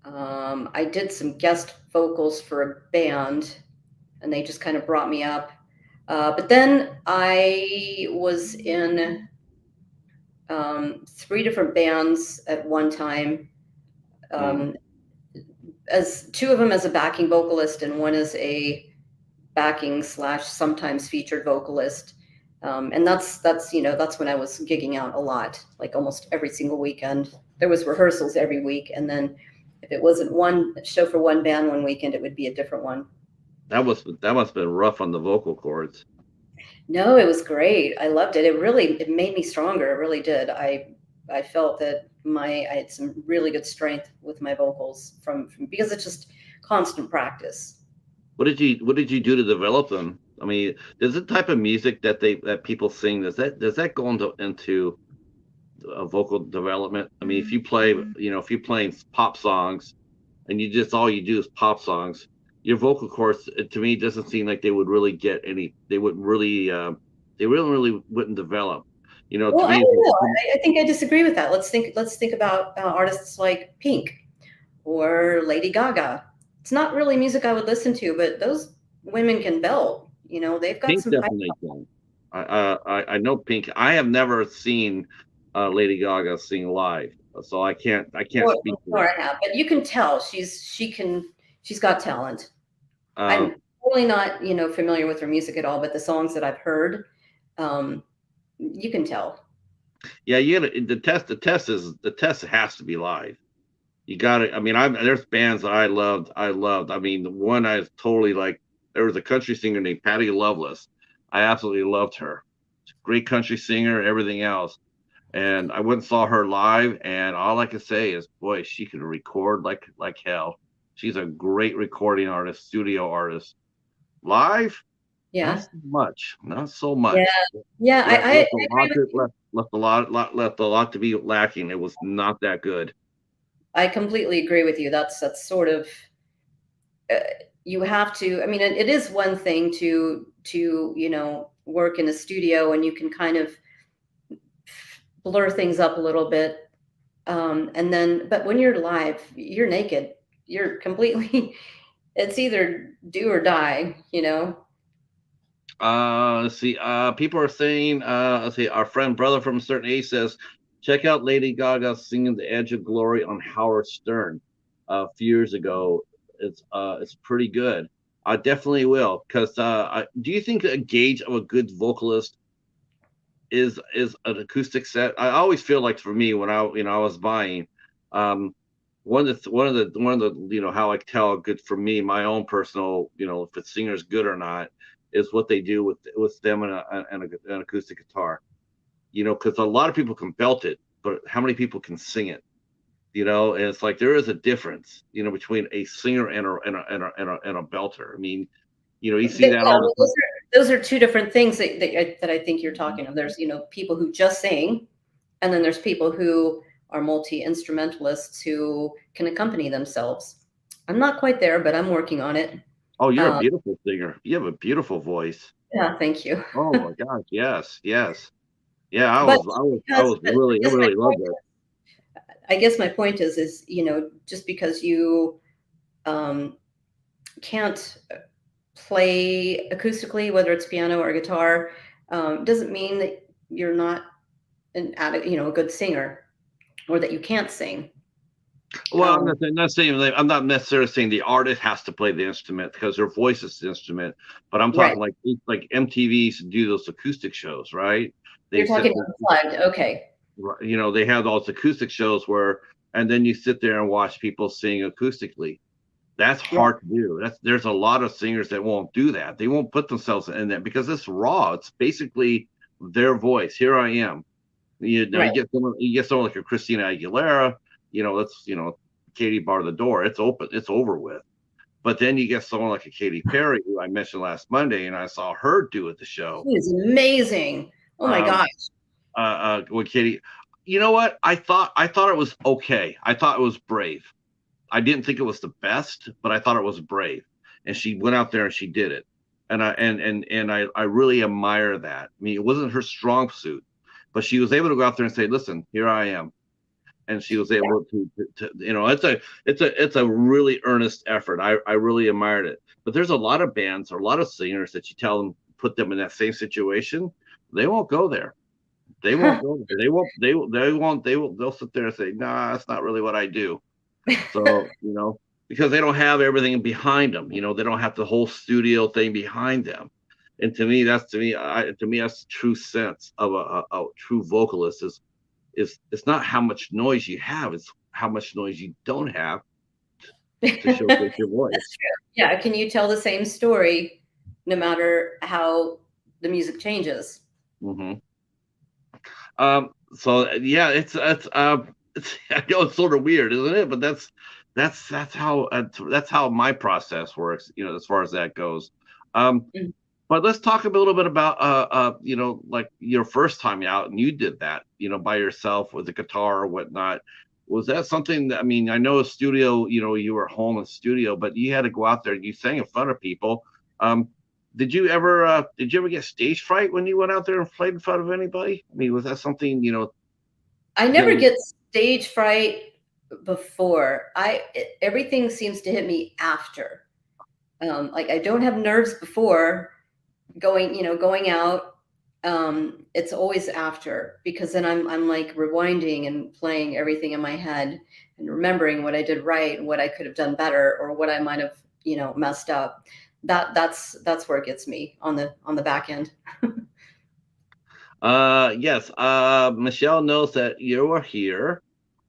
I did some guest vocals for a band, and they just kind of brought me up. But then I was in three different bands at one time. Hmm. Um, as two of them as a backing vocalist, and one as a backing slash sometimes featured vocalist. And that's when I was gigging out a lot, like almost every single weekend. There was rehearsals every week, and then if it wasn't one show for one band one weekend, it would be a different one. That must have been rough on the vocal cords. No, it was great. I loved it. It made me stronger. It really did. I felt that I had some really good strength with my vocals from because it's just constant practice. What did you do to develop them? I mean, does the type of music that people sing, does that go into vocal development? I mean, if you're playing pop songs and all you do is pop songs, your vocal cords, to me, doesn't seem like they would really get any. They really wouldn't develop. To Well, I me, don't know. I think I disagree with that. Let's think about artists like Pink or Lady Gaga. It's not really music I would listen to, but those women can belt. They've got Pink some high. definitely can. I know Pink. I have never seen Lady Gaga sing live, so I can't Nor, speak to nor that. I have, but you can tell she's got talent. Um, I'm really not familiar with her music at all, but the songs that I've heard, um, you can tell. yeah, you got the test has to be live. You got to. I mean, there's bands that I loved. I mean, the one I was totally like. There was a country singer named Patty Loveless. I absolutely loved her. Great country singer, everything else. And I went and saw her live, and all I can say is, boy, she can record like hell. She's a great recording artist, studio artist. Live, not Yeah, so much, not so yeah, much. yeah. Left I left a agree lot with to you. left a lot to be lacking. It was not that good. I completely agree with you. That's sort of uh, you have to. I mean, it is one thing to work in a studio and you can kind of blur things up a little bit, and then but when you're live, you're naked. You're completely. It's either do or die. Let's see. People are saying, let's see. Our friend brother from a certain age says, check out Lady Gaga singing "The Edge of Glory" on Howard Stern a few years ago. It's pretty good. I definitely will. Because do you think a gauge of a good vocalist is an acoustic set? I always feel like, for me, when I was buying, um, one of the how I tell a good, for me, my own personal, if a singer's good or not, is what they do with them and an acoustic guitar. Because a lot of people can belt it, but how many people can sing it? And it's like there is a difference, between a singer and a belter. I mean, you see that Yeah, all well, the time. those are two different things that I think you're talking of. There's people who just sing, and then there's people who are multi instrumentalists who can accompany themselves. I'm not quite there, but I'm working on it. Oh, you're a Um, beautiful singer. You have a beautiful voice. yeah, thank you. Oh my gosh, yes, yes. Yeah, I But was I was I because, was but really I really loved it. I guess my point is just because you um, can't play acoustically, whether it's piano or guitar, doesn't mean that you're not a good singer or that you can't sing. Well, Um, I'm not necessarily saying the artist has to play the instrument because their voice is the instrument, but I'm right. talking like MTV used to do those acoustic shows, right? They You're sit talking unplugged. Okay. they have those acoustic shows where, and then you sit there and watch people sing acoustically. That's Right. hard to do. There's a lot of singers that won't do that. They won't put themselves in that because it's raw. It's basically their voice. Here I am. Right. You get someone like a Christina Aguilera. Let's Katie bar the door. It's open. It's over with. But then you get someone like a Katy Perry, who I mentioned last Monday, and I saw her do at the show. He is amazing. Oh my Um, gosh. with Katie, you know what? I thought it was okay. I thought it was brave. I didn't think it was the best, but I thought it was brave. And she went out there and she did it. And I really admire that. I mean, it wasn't her strong suit, but she was able to go out there and say, "Listen, here I am." And she was Yeah. able to it's a really earnest effort. I really admired it. But there's a lot of bands or a lot of singers that you tell them, put them in that same situation, they won't go there. They won't go there. They'll sit there and say, "Nah, that's not really what I do." So, because they don't have everything behind them, they don't have the whole studio thing behind them. And to me, that's the true sense of a true vocalist is it's not how much noise you have, it's how much noise you don't have to showcase your That's voice. true. Yeah. Can you tell the same story no matter how the music changes? hmm so yeah, I know it's sort of weird, isn't it? But that's how my process works, as far as that goes. Um, Mm. But let's talk a little bit about like your first time out, and you did that, by yourself with a guitar or whatnot. Was that something that, I mean, I know a studio, you were home in studio, but you had to go out there and you sang in front of people. Um, did you ever get stage fright when you went out there and played in front of anybody? I mean, was that something, I you never know, get stage fright before. Everything seems to hit me after. Like I don't have nerves before going out. It's always after because then I'm like rewinding and playing everything in my head and remembering what I did right and what I could have done better or what I might have, messed up. That's where it gets me on the back end. yes, Michelle knows that you are here.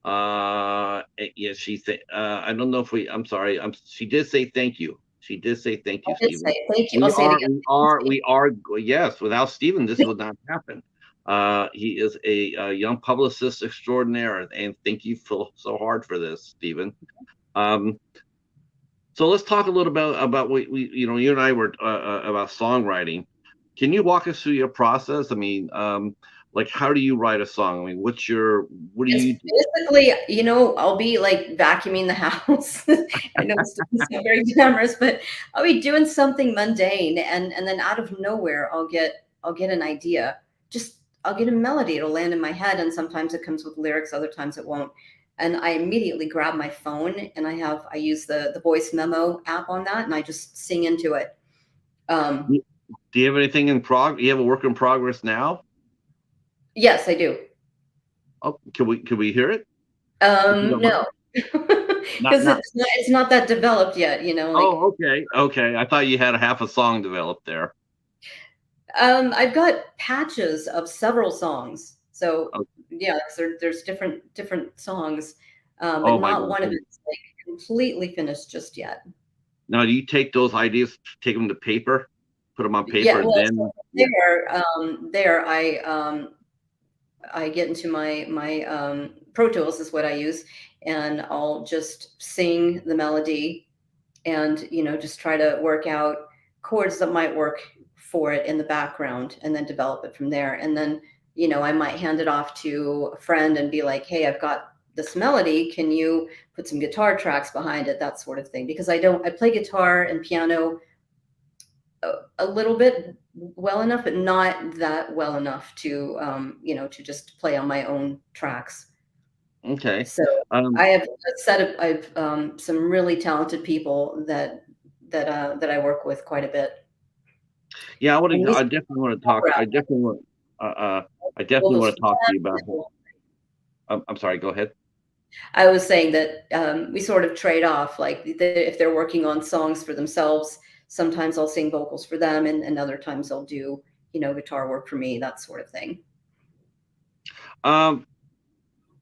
Yes, I don't know if I'm sorry. She did say thank you. She did say thank I you, did Stephen. say thank you. I'll say it again. Yes, without Stephen, this would not happen. He is a young publicist extraordinaire, and thank you so hard for this, Stephen. Um, so let's talk a little bit about what you and I were about songwriting. Can you walk us through your process? I mean, like how do you write a song? I mean, what do It's you do? basically, I'll be like vacuuming the house. I know it's not very glamorous, but I'll be doing something mundane and then out of nowhere I'll get an idea. Just I'll get a melody, it'll land in my head, and sometimes it comes with lyrics, other times it won't. And I immediately grab my phone and I use the voice memo app on that and I just sing into it. Um, Do you have anything in You have a work in progress now? yes, I do. Oh, can we hear it? If you don't No. mind. Not Because not. it's not that developed yet, like Oh, okay, okay. I thought you had a half a song developed there. I've got patches of several songs. So Oh, yeah, there's different songs, but oh my not gosh. one of it's like completely finished just yet. Now, do you take those ideas, take them to paper, put them on paper, Yeah, and well, so then yeah. there I get into my Pro Tools is what I use, and I'll just sing the melody and just try to work out chords that might work for it in the background and then develop it from there. And then I might hand it off to a friend and be like, hey, I've got this melody, can you put some guitar tracks behind it, that sort of thing, because I play guitar and piano a little bit well enough but not that well enough to to just play on my own tracks. Okay. So Um, I have a set of I've some really talented people that I work with quite a bit. yeah, And I definitely want to talk. I definitely Global want to talk to Success, you about. I'm sorry. Go ahead. I was saying that we sort of trade off. Like if they're working on songs for themselves, sometimes I'll sing vocals for them, and other times I'll do, guitar work for me, that sort of thing. Um,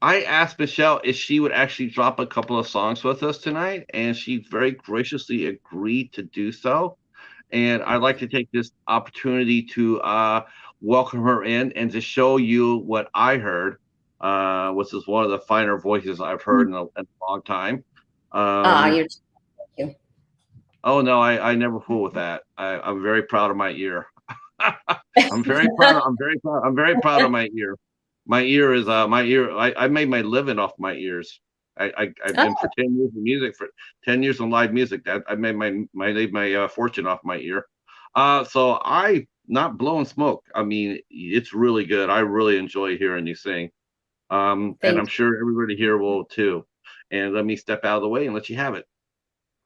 I asked Michelle if she would actually drop a couple of songs with us tonight, and she very graciously agreed to do so. And I'd like to take this opportunity to welcome her in and to show you what I heard, which is one of the finer voices I've heard in a long time. Ah, Um, you're thank you. oh no, I never fool with that. I'm very proud of my ear. I'm very proud. I'm very proud. I'm very proud of my ear. My ear is my ear. I made my living off my ears. I've been for Oh, 10 years in music, for 10 years in live music. That I made my fortune off my ear. So I not blowing smoke. I mean, it's really good. I really enjoy hearing you sing. And thank I'm sure everybody here will too. And let me step out of the way and let you have it.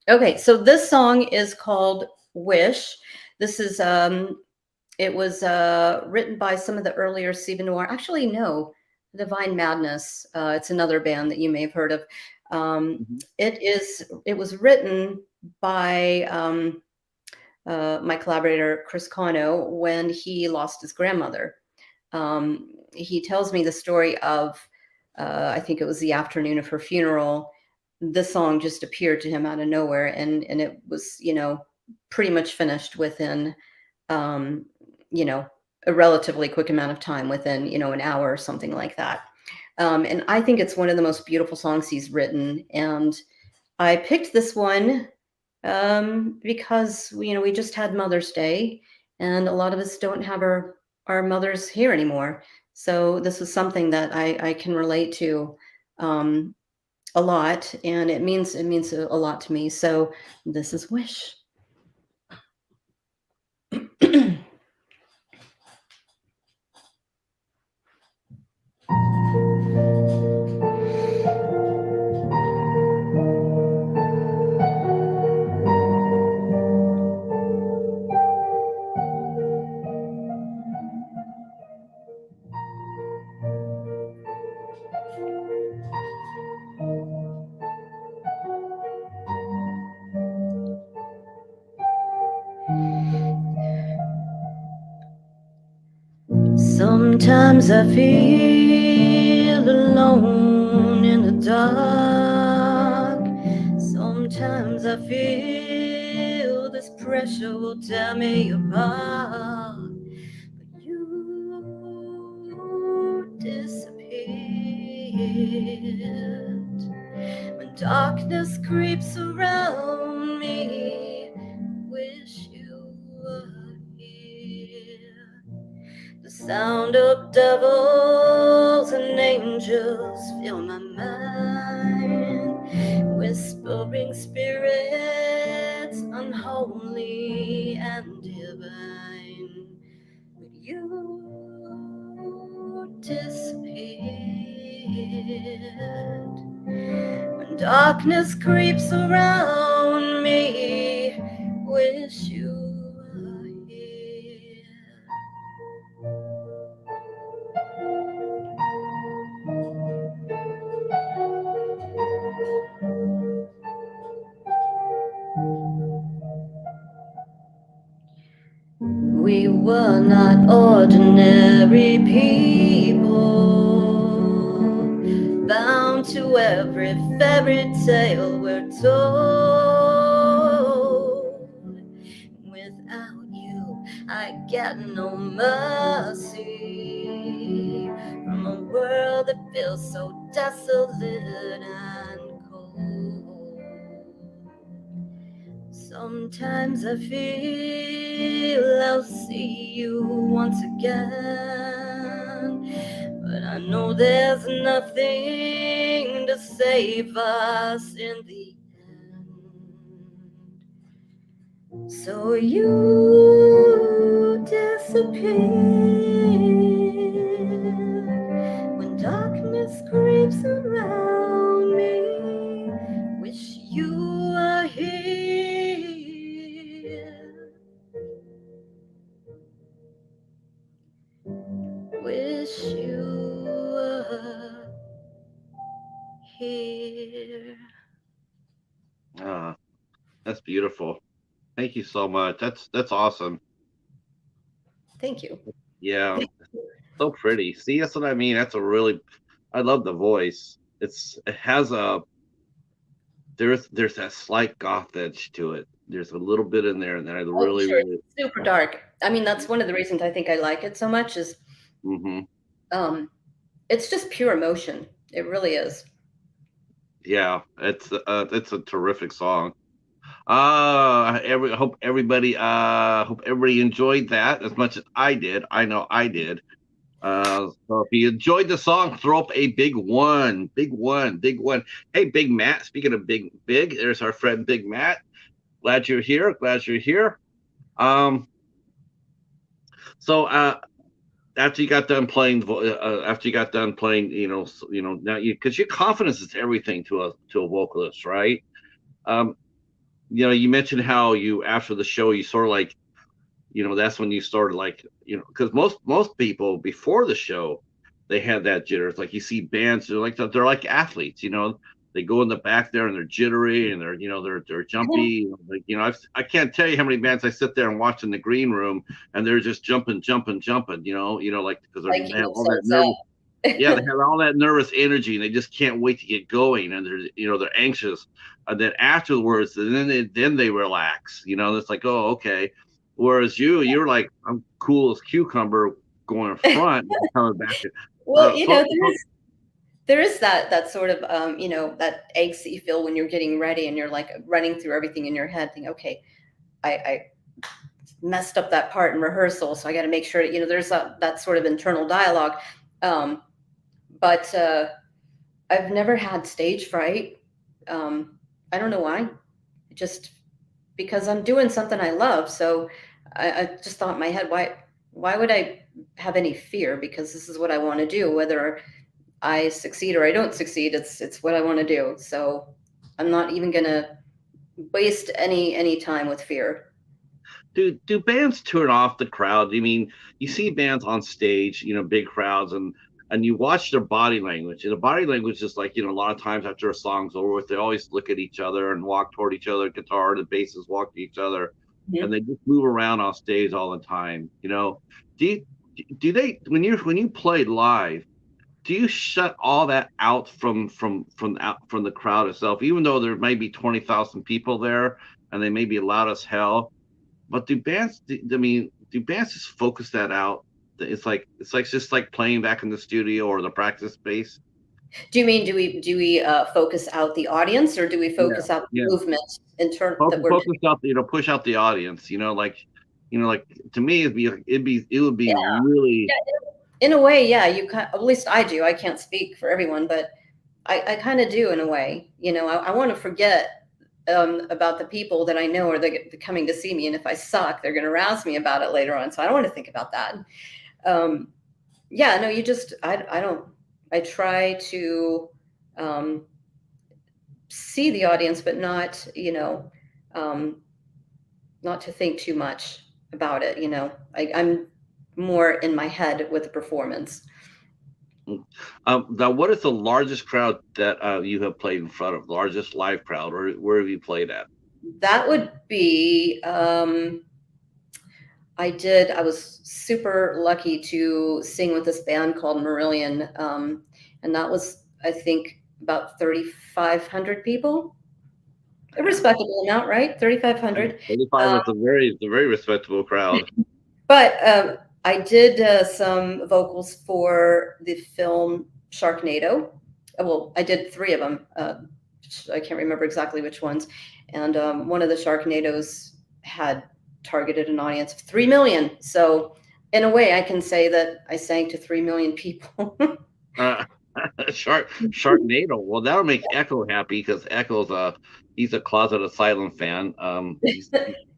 you. Okay, so this song is called Wish. This is it was written by some of the earlier Siva Noir. Actually, no, Divine Madness. It's another band that you may have heard of. Mhm. It was written by my collaborator Chris Cano when he lost his grandmother. He tells me the story of, I think it was the afternoon of her funeral. This song just appeared to him out of nowhere, and it was, pretty much finished within, um, you know, a relatively quick amount of time, within, an hour or something like that. And I think it's one of the most beautiful songs he's written. And I picked this one because we just had Mother's Day, and a lot of us don't have our mothers here anymore. So this is something that I can relate to um, a lot, and it means a lot to me. So this is Wish. Sometimes I feel alone in the dark. Sometimes I feel this pressure will tear me apart. But you disappeared. When darkness creeps around me, wish you were here. The sound of devils and angels fill my mind, whispering spirits unholy and divine. But you disappeared. When darkness creeps around me, wish you were here. We were not ordinary people, bound to every fairy tale we're told. Without you, I get no mercy from a world that feels so desolate and cold. Sometimes I feel I'll see you once again, but I know there's nothing to save us in the end. So you disappear when darkness creeps around me. Wish you were here. Wish you were here. Uh, that's beautiful. Thank you so much. That's awesome. Thank you. Yeah, so pretty. See, that's what I mean. That's a really, I love the voice. It has a there's that slight goth edge to it. There's a little bit in there, and I Oh, really, sure. really. It's super dark. I mean, that's one of the reasons I think I like it so much is Hmm. um, it's just pure emotion. It really is. Yeah, it's a terrific song. Hope everybody enjoyed that as much as I did. I know I did. So if you enjoyed the song, throw up a big one, big one, big one. Hey, Big Matt. Speaking of big, there's our friend Big Matt. Glad you're here. Glad you're here. Um, so after you got done playing, after you got done playing, now because your confidence is everything to a vocalist, right? Um, you mentioned how you after the show you sort of like that's when you started like because most people before the show they had that jitters. Like you see bands, they're like athletes, they go in the back there and they're jittery and they're jumpy. Like I can't tell you how many bands I sit there and watch in the green room and they're just jumping, jumping, jumping. Like because Psyching they have all that themselves nervous. Yeah, they out. have all that nervous energy and they just can't wait to get going and they're anxious. And then afterwards, and then they relax. It's like, oh, okay. Whereas you're like, I'm cool as cucumber going in front and coming back. Well, So there is that sort of that angst that you feel when you're getting ready and you're like running through everything in your head, thinking, okay, I messed up that part in rehearsal, so I got to make sure there's that sort of internal dialogue. Um, but I've never had stage fright. I don't know why. Just because I'm doing something I love. So I just thought in my head, why would I have any fear? Because this is what I want to do. Whether I succeed or I don't succeed, it's what I want to do. So I'm not even gonna waste any time with fear. do bands turn off the crowd? I mean, you see bands on stage, big crowds, and you watch their body language. And the body language is like, a lot of times after a song's over with, they always look at each other and walk toward each other. Guitar and basses walk to each other, and Mhm. they just move around on stage all the time. Do you, do they when you play live? Do you shut all that out from the crowd itself, even though there may be 20,000 people there and they may be loud as hell? But do bands just focus that out? It's like just like playing back in the studio or the practice space. Do you mean do we focus out the audience or do we Yeah, focus out the yeah. movement in turn that Focus, we're focus out, push out the audience. Like to me, it would be really. yeah, in a way, yeah, at least I do. I can't speak for everyone, but I kind of do in a way. I want to forget about the people that I know are coming to see me, and if I suck, they're going to razz me about it later on. So I don't want to think about that. Um, yeah, no, I don't. I try to um, see the audience, but not um, not to think too much about it. I'm more in my head with the performance. Now, what is the largest crowd that you have played in front of? Largest live crowd, or where have you played at? That would be I was super lucky to sing with this band called Marillion. And that was, I think, about 3,500 people. A respectable amount, right? 3,500. 35 Um, is a very respectable crowd. but I did some vocals for the film Sharknado. Well, I did three of them. I can't remember exactly which ones. And one of the Sharknadoes had targeted an audience of 3 million. So, in a way, I can say that I sang to 3 million people. Uh, Sharknado. Well, that'll make Echo happy because Echo's he's a closet Asylum fan.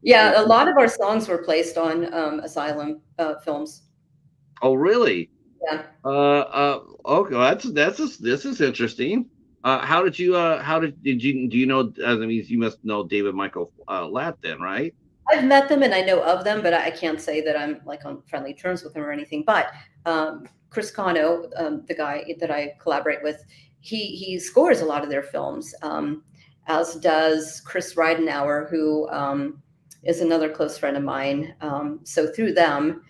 Yeah, a lot of our songs were placed on Asylum films. Oh, really? Yeah. Okay, this is interesting. How did you did you do you know? I mean, you must know David Michael Latt then, right? I've met them and I know of them, but I can't say that I'm like on friendly terms with them or anything. But Chris Cano, the guy that I collaborate with, he scores a lot of their films, as does Chris Ridenauer, who is another close friend of mine. So through them,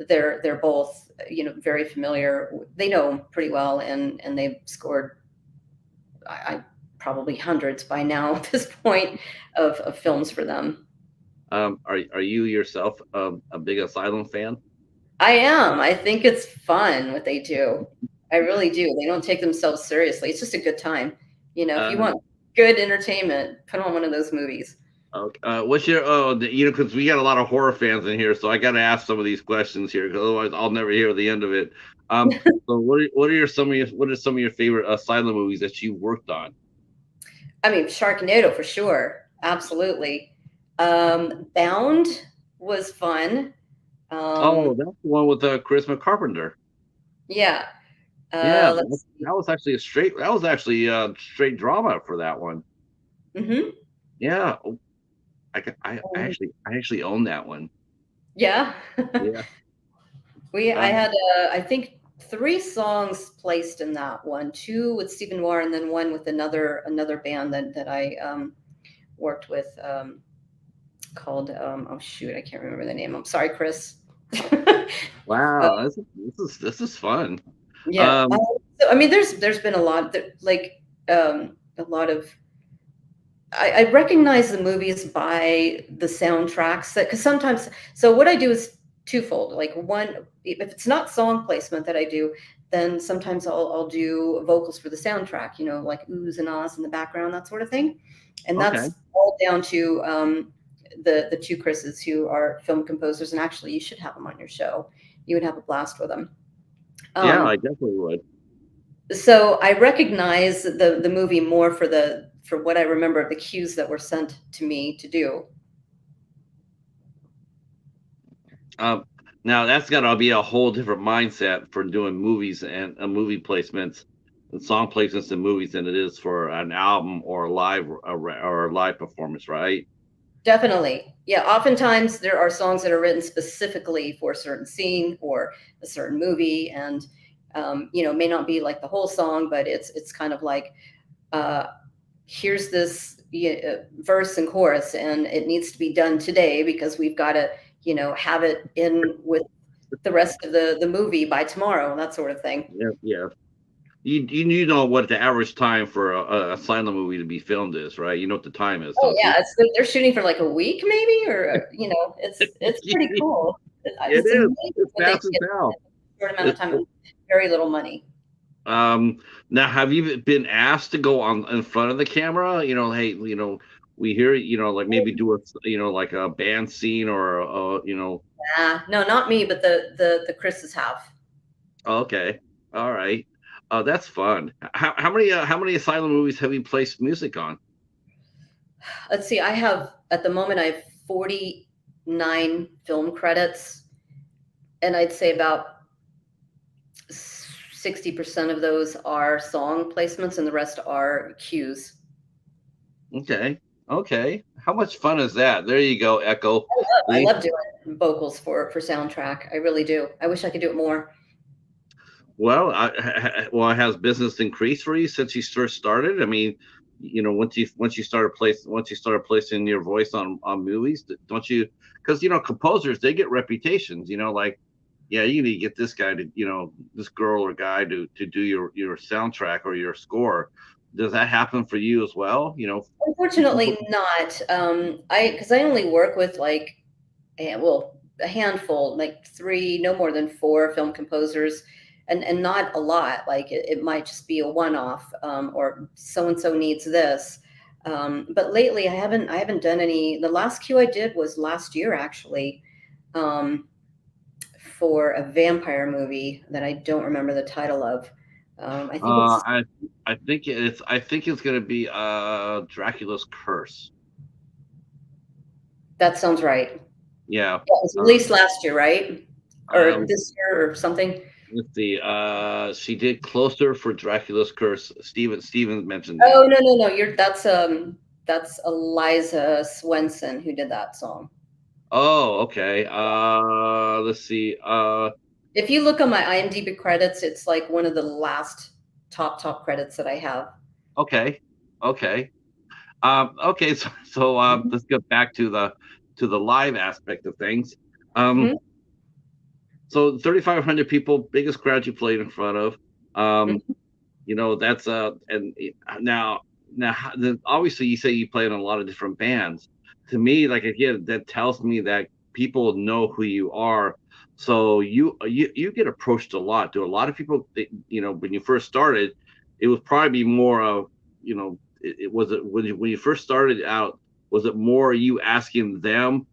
they're both very familiar. They know him pretty well, and they've scored I probably hundreds by now at this point of films for them. Are you yourself a big Asylum fan? I am. I think it's fun what they do. I really do. They don't take themselves seriously. It's just a good time. If you Uh, want good entertainment, put on one of those movies. okay. What's your because we got a lot of horror fans in here, so I got to ask some of these questions here, because otherwise I'll never hear the end of it. So what are some of your favorite Asylum movies that you worked on? I mean, Sharknado for sure. Absolutely. Bound was fun. Oh, Um, that's the one with Chris Carpenter. yeah. Yeah, Let's see. that was actually straight drama for that one. Hmm. Yeah, oh, I actually own that one. Yeah. Yeah. I Um, had, I think, three songs placed in that one, two with Siva Noir, and then one with another band that I worked with, called, oh shoot, I can't remember the name. I'm sorry, Chris. Uh, wow, this is fun. yeah. Um, So, I mean, there's been a lot that like a lot of I recognize the movies by the soundtracks, that because sometimes, so what I do is twofold. Like, one, if it's not song placement that I do, then sometimes I'll do vocals for the soundtrack, like oohs and ahs in the background, that sort of thing. And okay. that's all down to the two Chris's, who are film composers, and actually you should have them on your show. You would have a blast with them. Yeah, Um, I definitely would. so I recognize the movie more for what I remember of the cues that were sent to me to do. Um, Now that's gotta be a whole different mindset for doing movies and movie placements and song placements in movies than it is for an album or a live performance, right? Definitely. Yeah, oftentimes there are songs that are written specifically for a certain scene or a certain movie, and may not be like the whole song, but it's kind of like, uh, here's this verse and chorus, and it needs to be done today because we've got to have it in with the rest of the movie by tomorrow, that sort of thing. Yeah, yeah. You know what the average time for a silent movie to be filmed is, right? You know what the time is, Oh don't you? yeah, they're shooting for like a week maybe, or it's pretty cool. It It's is. amazing It's what they fast as get hell. in a short amount of It's time with very little money. Um, Now, have you been asked to go on in front of the camera? Hey, we hear, like maybe do like a band scene or, No, not me, but the Chris's have. oh, okay, all right. That's fun. How many Asylum movies have you placed music on? Let's see, I have at the moment I have 49 film credits, and I'd say about 60% of those are song placements, and the rest are cues. Okay, okay. How much fun is that? There you go, Echo. I See? love doing vocals for soundtrack. I really do. I wish I could do it more. Well, has business increased for you since you first started? I mean, once you started placing your voice on movies, don't you? Because composers, they get reputations. Like, yeah, you need to get this guy to, this girl or guy to do your soundtrack or your score. Does that happen for you as well? Unfortunately, not. Because I only work with like, well, a handful, like three, no more than four film composers, and not a lot. Like it might just be a one-off, or so and so needs this. But lately, I haven't done any. The last cue I did was last year, actually, um, for a vampire movie that I don't remember the title of. I think Uh, it's I I think it's gonna be Dracula's Curse. That sounds right. Yeah, Yeah. it was Uh, released last year, right? Or um, this year or something. let's see. She did Closer for Dracula's Curse. Steven mentioned that. Oh, no. That's Eliza Swenson who did that song. Oh, okay. Let's see. If you look on my IMDb credits, it's like one of the last top credits that I have. Okay, okay. Okay, so let's get back to the live aspect of things. Mhm, So 3,500 people, biggest crowd you played in front of. Um, mhm. that's and obviously you say you played in a lot of different bands. To me, like again, that tells me that people know who you are. So you get approached a lot. Do a lot of people, when you first started, it was probably more of, it was it when you first started out, was it more you asking them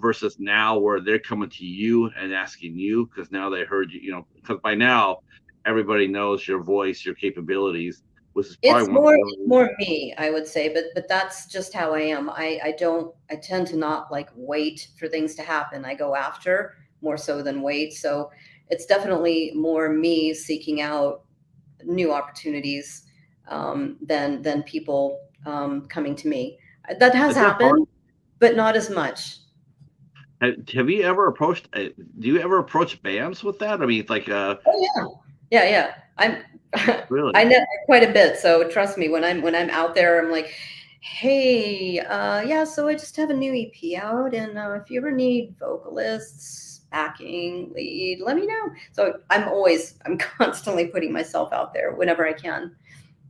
versus now where they're coming to you and asking you because now they heard you, because by now everybody knows your voice, your capabilities, which is It's probably one of more the it's only. more me, I would say, but that's just how I am. I tend to not like wait for things to happen. I go after more so than wait. So it's definitely more me seeking out new opportunities than people coming to me. That has Is that hard? happened, but not as much. Have you ever approached? Do you ever approach bands with that? I mean, it's like, Oh yeah, yeah, yeah. I'm I really? know quite a bit, so trust me, when I'm out there, I'm like, "Hey, yeah, so I just have a new EP out, and if you ever need vocalists, backing, lead, let me know." So I'm constantly putting myself out there whenever I can.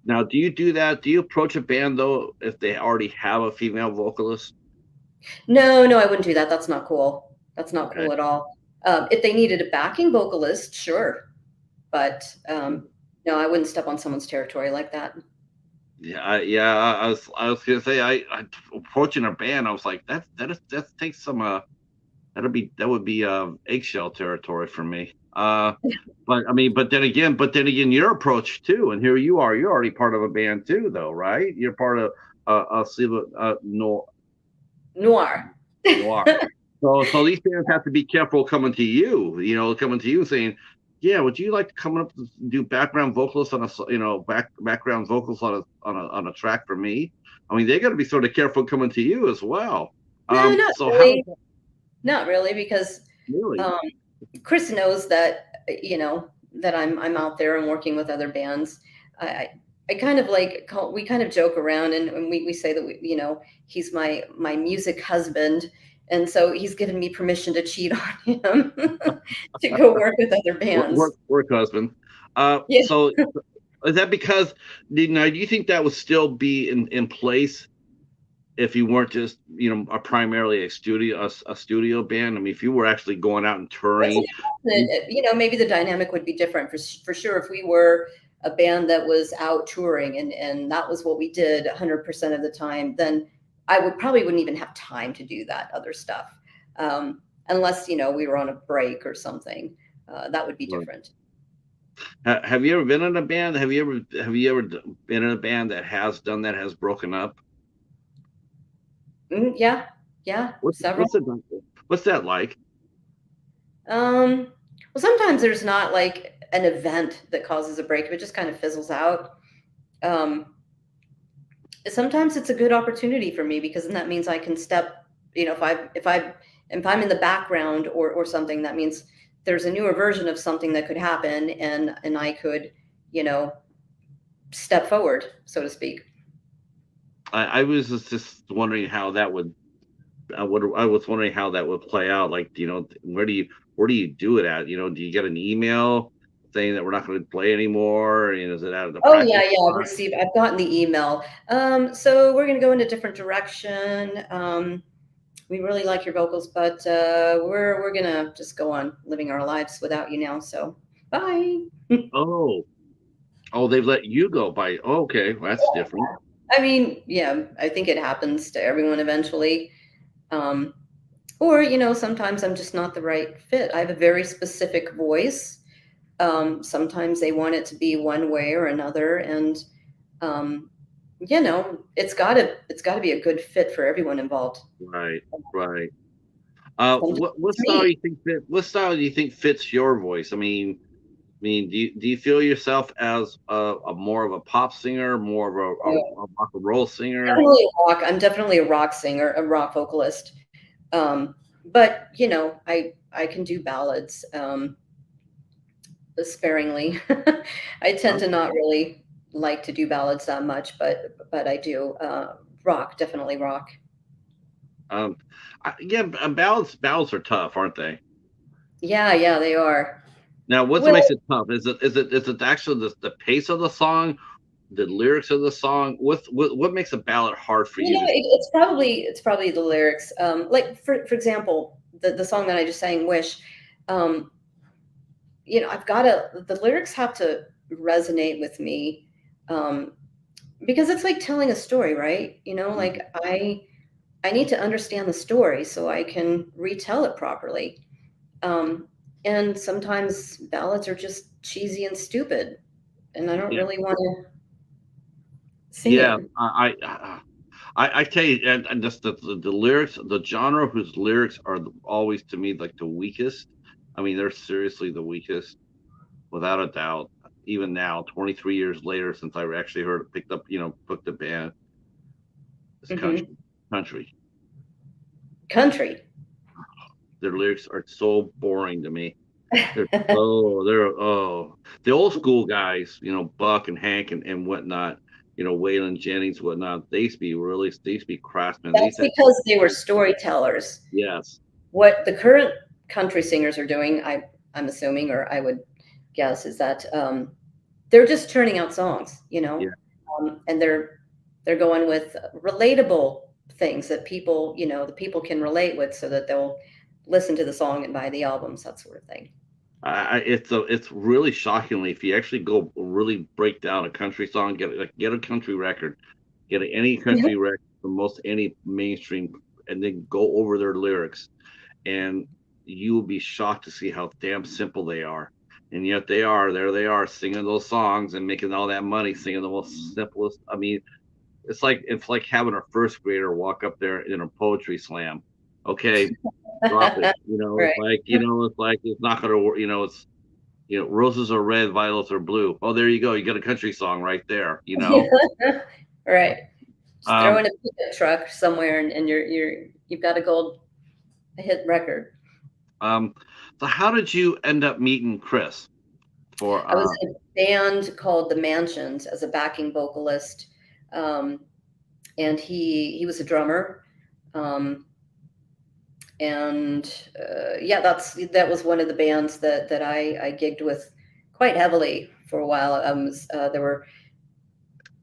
Now, do you do that? Do you approach a band though if they already have a female vocalist? No, no, I wouldn't do that. That's not cool. That's not Okay. cool at all. If they needed a backing vocalist, sure, but no, I wouldn't step on someone's territory like that. Yeah, I was gonna say I approaching a band. I was like that takes some that would be eggshell territory for me. But I mean, but then again, your approach too, and here you are. You're already part of a band too, though, right? You're part of Siva Noir. Noir. So these bands have to be careful coming to you. Coming to you saying, "Yeah, would you like to come up to do background vocals on background vocals on a track for me?" I mean, they got to be sort of careful coming to you as well. No, not So how does really. that Not really, because really? um, Chris knows that that I'm out there and working with other bands. I I kind of like we kind of joke around and we say that he's my music husband, and so he's given me permission to cheat on him to go work with other Work, bands. work husband. Yeah. So is that because now do you think that would still be in place if you weren't just a primarily a studio band? I mean, if you were actually going out and That's an touring. investment. Maybe the dynamic would be different for sure if we were a band that was out touring and that was what we did 100% of the time, then I would probably wouldn't even have time to do that other stuff. Unless, we were on a break or something. That would be different. Have you ever been in a band? Have you ever been in a band that has done that, has broken up? Yeah, yeah, What's several. what's it what's that like? Um, well, sometimes there's not like an event that causes a break, it just kind of fizzles out. Um, Sometimes it's a good opportunity for me because then that means I can step, if I'm in the background or something, that means there's a newer version of something that could happen and I could, you know, step forward, so to speak. I was just wondering how that would. I was wondering how that would play out. Like, where do you do it at? Do you get an email saying that we're not going to play anymore? And is it out of the Oh yeah, practice yeah, spot? I've gotten the email. So we're gonna go in a different direction. We really like your vocals, but we're gonna just go on living our lives without you now. So bye. Oh, oh, they've let you go by. Oh, okay, well, that's different. I mean, yeah, I think it happens to everyone eventually. Um, or, sometimes I'm just not the right fit. I have a very specific voice. Sometimes they want it to be one way or another, and um, it's gotta be a good fit for everyone involved. Right, right. Sometimes What it's style do me. you think fits your voice? I mean, do you feel yourself as a more of a pop singer, more of a rock and roll singer? Definitely rock. I'm definitely a rock singer, a rock vocalist. But I can do ballads sparingly. I tend to not really like to do ballads that much, but I do. Rock, definitely rock. Yeah, ballads are tough, aren't they? Yeah, they are. Now, what Well, makes it tough? Is it actually the pace of the song, the lyrics of the song? What makes a ballad hard for you to? it's probably the lyrics. Like for example, the song that I just sang, "Wish." Um, the lyrics have to resonate with me, um, because it's like telling a story, right? Mhm. Like I need to understand the story so I can retell it properly. Um, and sometimes ballads are just cheesy and stupid, and I don't Yeah, really want to sing yeah. it. I tell you, and just the lyrics, the genre whose lyrics are always to me like the weakest. I mean, they're seriously the weakest, without a doubt. Even now, 23 years later, since I actually heard picked up, booked the band, it's Hmm. country. Country. Their lyrics are so boring to me. They're the old school guys, Buck and Hank and whatnot, Waylon Jennings, whatnot. They used to be craftsmen. They used That's to actually, because they were storytellers. yes, What the current country singers are doing, I'm assuming, or I would guess, is that they're just churning out songs, yeah. and they're going with relatable things that the people can relate with, so that they'll listen to the song and buy the albums, that sort of thing. It's really shockingly, if you actually go really break down a country song, get a country record, get any Yeah. country record from most any mainstream, and then go over their lyrics, and you will be shocked to see how damn simple they are. And yet they are singing those songs and making all that money singing the most simplest. I mean, it's like having a first grader walk up there in a poetry slam. Okay, drop it. Right. It's not gonna work. Roses are red, violets are blue. Oh, there you go. You got a country song right there. Right. Just throw Um, in a pickup truck somewhere, and you've got a gold hit record. um, so how did you end up meeting Chris for I was in a band called The Mansions as a backing vocalist, um, and he was a drummer, um, and yeah, that was one of the bands that I gigged with quite heavily for a while. There were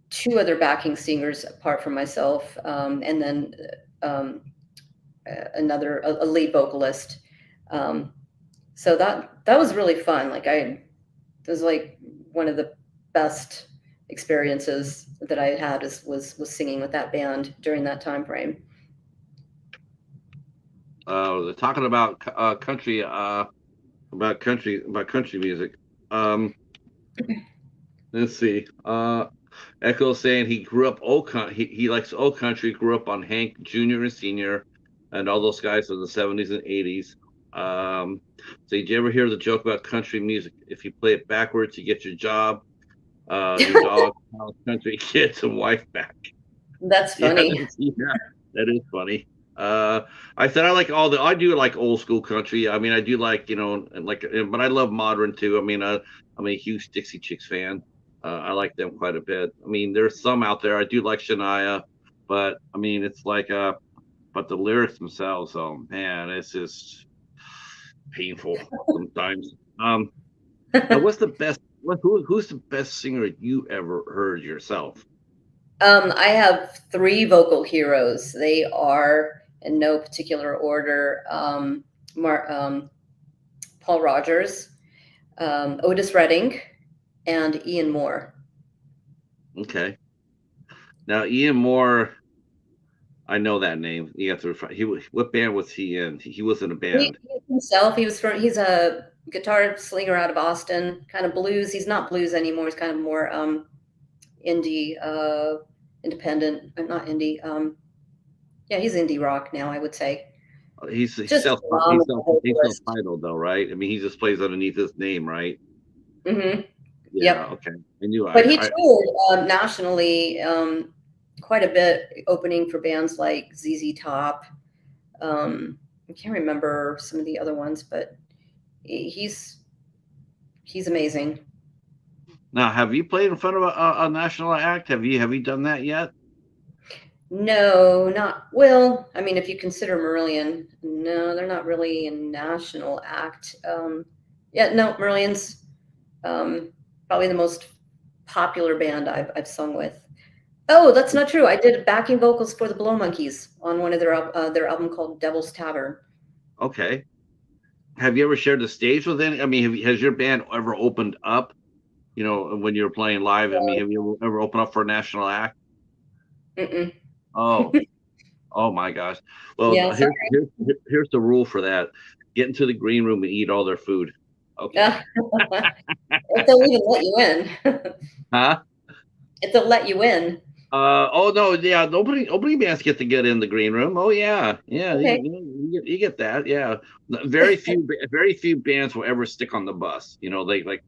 two other backing singers apart from myself, and then um, a lead vocalist. Um, so that was really fun. It was like one of the best experiences that I had was singing with that band during that time frame. talking about country music. Um, let's see. Echo saying he grew up he likes old country. Grew up on Hank Jr. and Senior, and all those guys of the 70s and 80s. So did you ever hear the joke about country music? If you play it backwards, you get your job, your dog, house, country, kids, and wife back. That's Yeah, funny. yeah, that is funny. Uh, I said I do like old school country. I mean, I do like, but I love modern too. I mean, I'm a huge Dixie Chicks fan. I like them quite a bit. I mean, there's some out there. I do like Shania, but I mean, it's like, but the lyrics themselves, oh man, it's just painful sometimes. Now what's the best, who's the best singer you ever heard yourself? I have three vocal heroes. They are in no particular order. Paul Rogers, Otis Redding, and Ian Moore. Okay. Now Ian Moore, I know that name. You have to. What band was he in? He was in a band. He's a guitar slinger out of Austin, kind of blues. He's not blues anymore. He's kind of more indie, independent, not indie. Yeah, he's indie rock now, I would say. He's Just phenomenal he's vocalist. self-titled though, right? I mean, he just plays underneath his name, right? Hmm. Yeah. Yep. Okay. I knew. But he toured nationally quite a bit, opening for bands like ZZ Top. I can't remember some of the other ones, but he's he's amazing. Now, have you played in front of a national act? Have you done that yet? No, not well. I mean, if you consider Marillion, no, they're not really a national act. Yeah, no, Marillion's probably the most popular band I've sung with. Oh, that's not true. I did backing vocals for the Blow Monkeys on one of their album called Devil's Tavern. Okay. Have you ever shared the stage with any? I mean, has your band ever opened up? You know, when you're playing live. I mean, have you ever opened up for a national act? Mm-mm. Oh, oh my gosh. Well, Yeah, sorry. here's the rule for that. Get into the green room and eat all their food. Okay. If they'll even let you in. Huh? If they'll let you in. Oh no, yeah, nobody bands get in the green room. Oh yeah, yeah, Okay. you get that. Yeah, very few bands will ever stick on the bus. You know, they like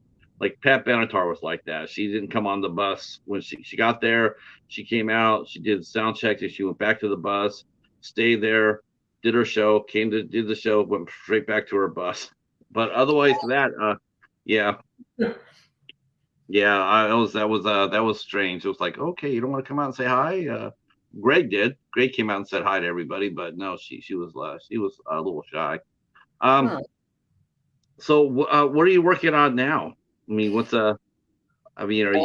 Pat Benatar was like that. She didn't come on the bus when she got there. She came out, she did sound checks, and she went back to the bus, stayed there, did her show, did the show, went straight back to her bus. But otherwise, yeah, yeah, that was strange. It was like, okay, you don't want to come out and say hi. Greg did. Greg came out and said hi to everybody, but no, she was a little shy. Um, Huh. so what are you working on now? I mean, I mean, are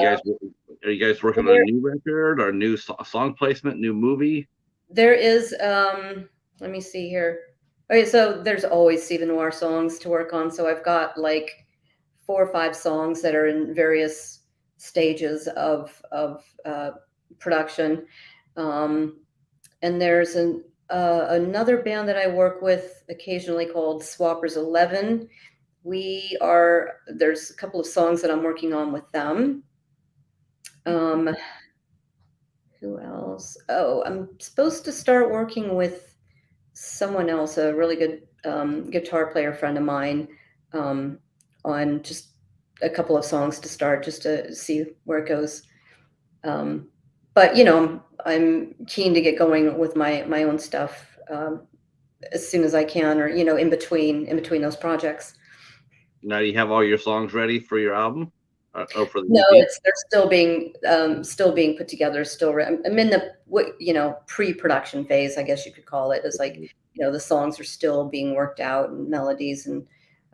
you guys working on a There, new record or new song placement, new movie? there is, let me see here. Okay, so there's always Siva Noir songs to work on. So I've got like 4 or 5 songs that are in various stages of production. Um, and there's another band that I work with occasionally called Swappers 11. There's a couple of songs that I'm working on with them. Um, who else? Oh, I'm supposed to start working with someone else, a really good guitar player friend of mine, um, on just a couple of songs to start, just to see where it goes. Um, but I'm keen to get going with my own stuff as soon as I can, or in between those projects. Now you have all your songs ready for your album or for the No, EP? they're still being put together. I'm in the pre-production phase, I guess you could call it. It's like the songs are still being worked out and melodies and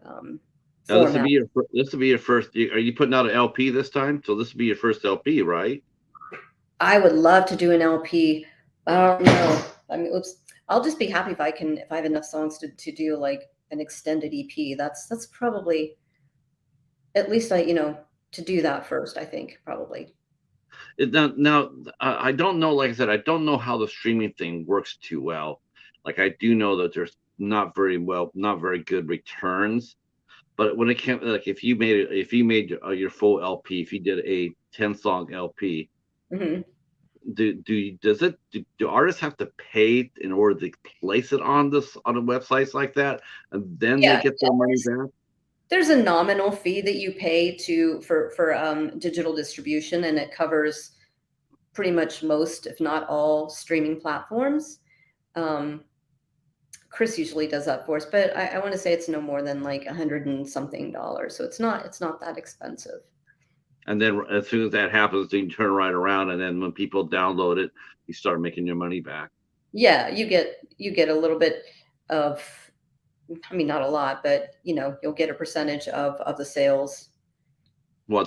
um, Now format. this will be your first. Are you putting out an LP this time? So this will be your first LP, right? I would love to do an LP. I don't know. I mean, oops. I'll just be happy if I have enough songs to do like an extended EP. That's probably at least to do that first. I think probably. Now, I don't know. Like I said, I don't know how the streaming thing works too well. Like I do know that there's not very good returns. But when it came, like if you made your full LP, if you did a 10-song LP, Hmm. do artists have to pay in order to place it on the websites like that, and then they Yeah, get their money back? there's a nominal fee that you pay for digital distribution, and it covers pretty much most, if not all, streaming platforms. Um, Chris usually does that for us, but I want to say it's no more than like $100 and something. So it's not that expensive. And then as soon as that happens, then you turn right around, and then when people download it, you start making your money back. Yeah, you get a little bit of, I mean, not a lot, but you'll get a percentage of the sales. Well,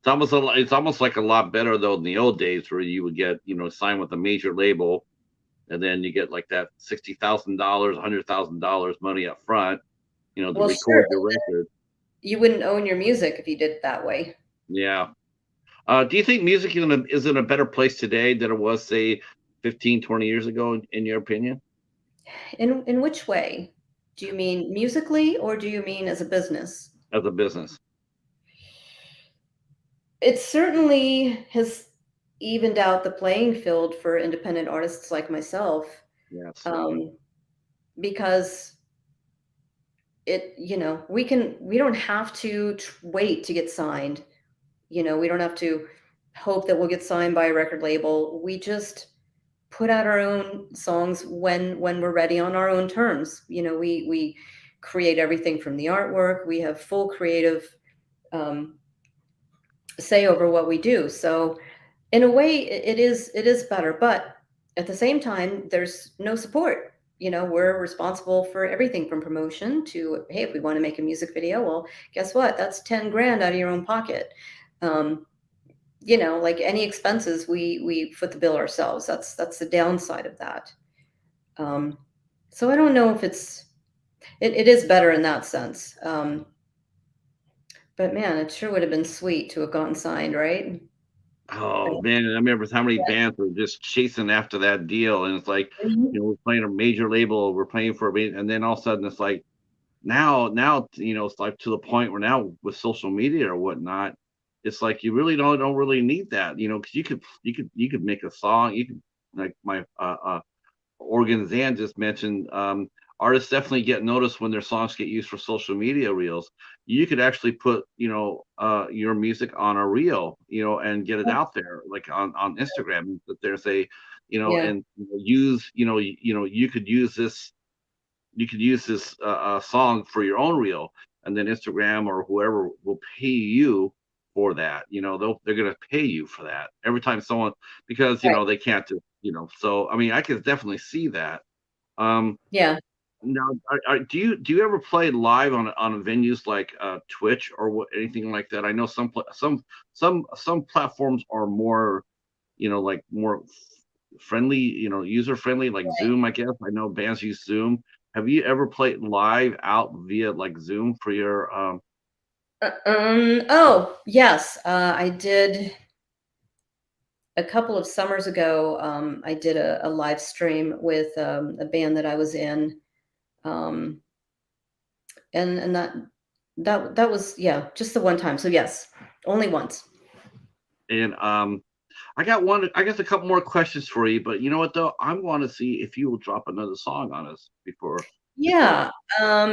it's almost like a lot better though than the old days where you would get sign with a major label, and then you get like that $60,000, $100,000 money up front, to Well, sure, record your record. you wouldn't own your music if you did it that way. Yeah. Do you think music is in a better place today than it was, say, 15, 20 years ago, in your opinion, In which way? Do you mean musically or do you mean as a business? as a business? It certainly has evened out the playing field for independent artists like myself, Yes. um, because we don't have to wait to get signed. We don't have to hope that we'll get signed by a record label. We just put out our own songs when we're ready on our own terms. We create everything from the artwork. We have full creative um, say over what we do. So in a way, it is better. But at the same time, there's no support. We're responsible for everything from promotion to, hey, if we want to make a music video, well, guess what? That's 10 grand out of your own pocket. Like any expenses, we foot the bill ourselves. That's the downside of that. So I don't know if it is better in that sense. But man, it sure would have been sweet to have gotten signed, right? Oh man, I remember how many Yeah. bands were just chasing after that deal, and it's like, Mhm. we're playing a major label, we're playing for and then all of a sudden it's like now, it's like to the point where now with social media or whatnot, it's like you really don't really need that, because you could make a song, you could like my Oregon Zan just mentioned, artists definitely get noticed when their songs get used for social media reels. You could actually put, your music on a reel, and get it out there, like on Instagram. That there's a, Yeah. and you could use this song for your own reel, and then Instagram or whoever will pay you for that. They're gonna pay you for that every time someone, because Right. they can't just, so I mean I could definitely see that. Yeah. Now, do you ever play live on venues like Twitch or anything like that? I know some platforms are more, like more friendly, user friendly, like Zoom. I guess I know bands use Zoom. Have you ever played live out via like Zoom for your Oh, yes. I did a couple of summers ago. I did a live stream with a band that I was in. Um, and that was, yeah, just the one time. So yes, only once. and I guess a couple more questions for you, but you know what though? I want to see if you will drop another song on us before. Yeah.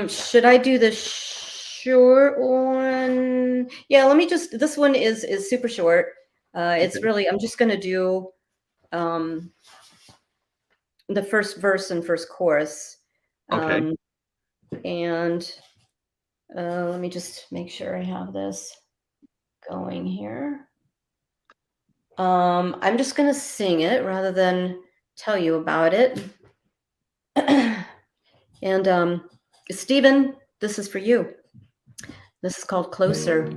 Should I do the short one? Yeah, let me just, this one is super short. It's Okay. really, I'm just gonna do um the first verse and first chorus. Okay. Um and let me just make sure I have this going here. I'm just gonna sing it rather than tell you about it. And Stephen, this is for you. This is called Closer.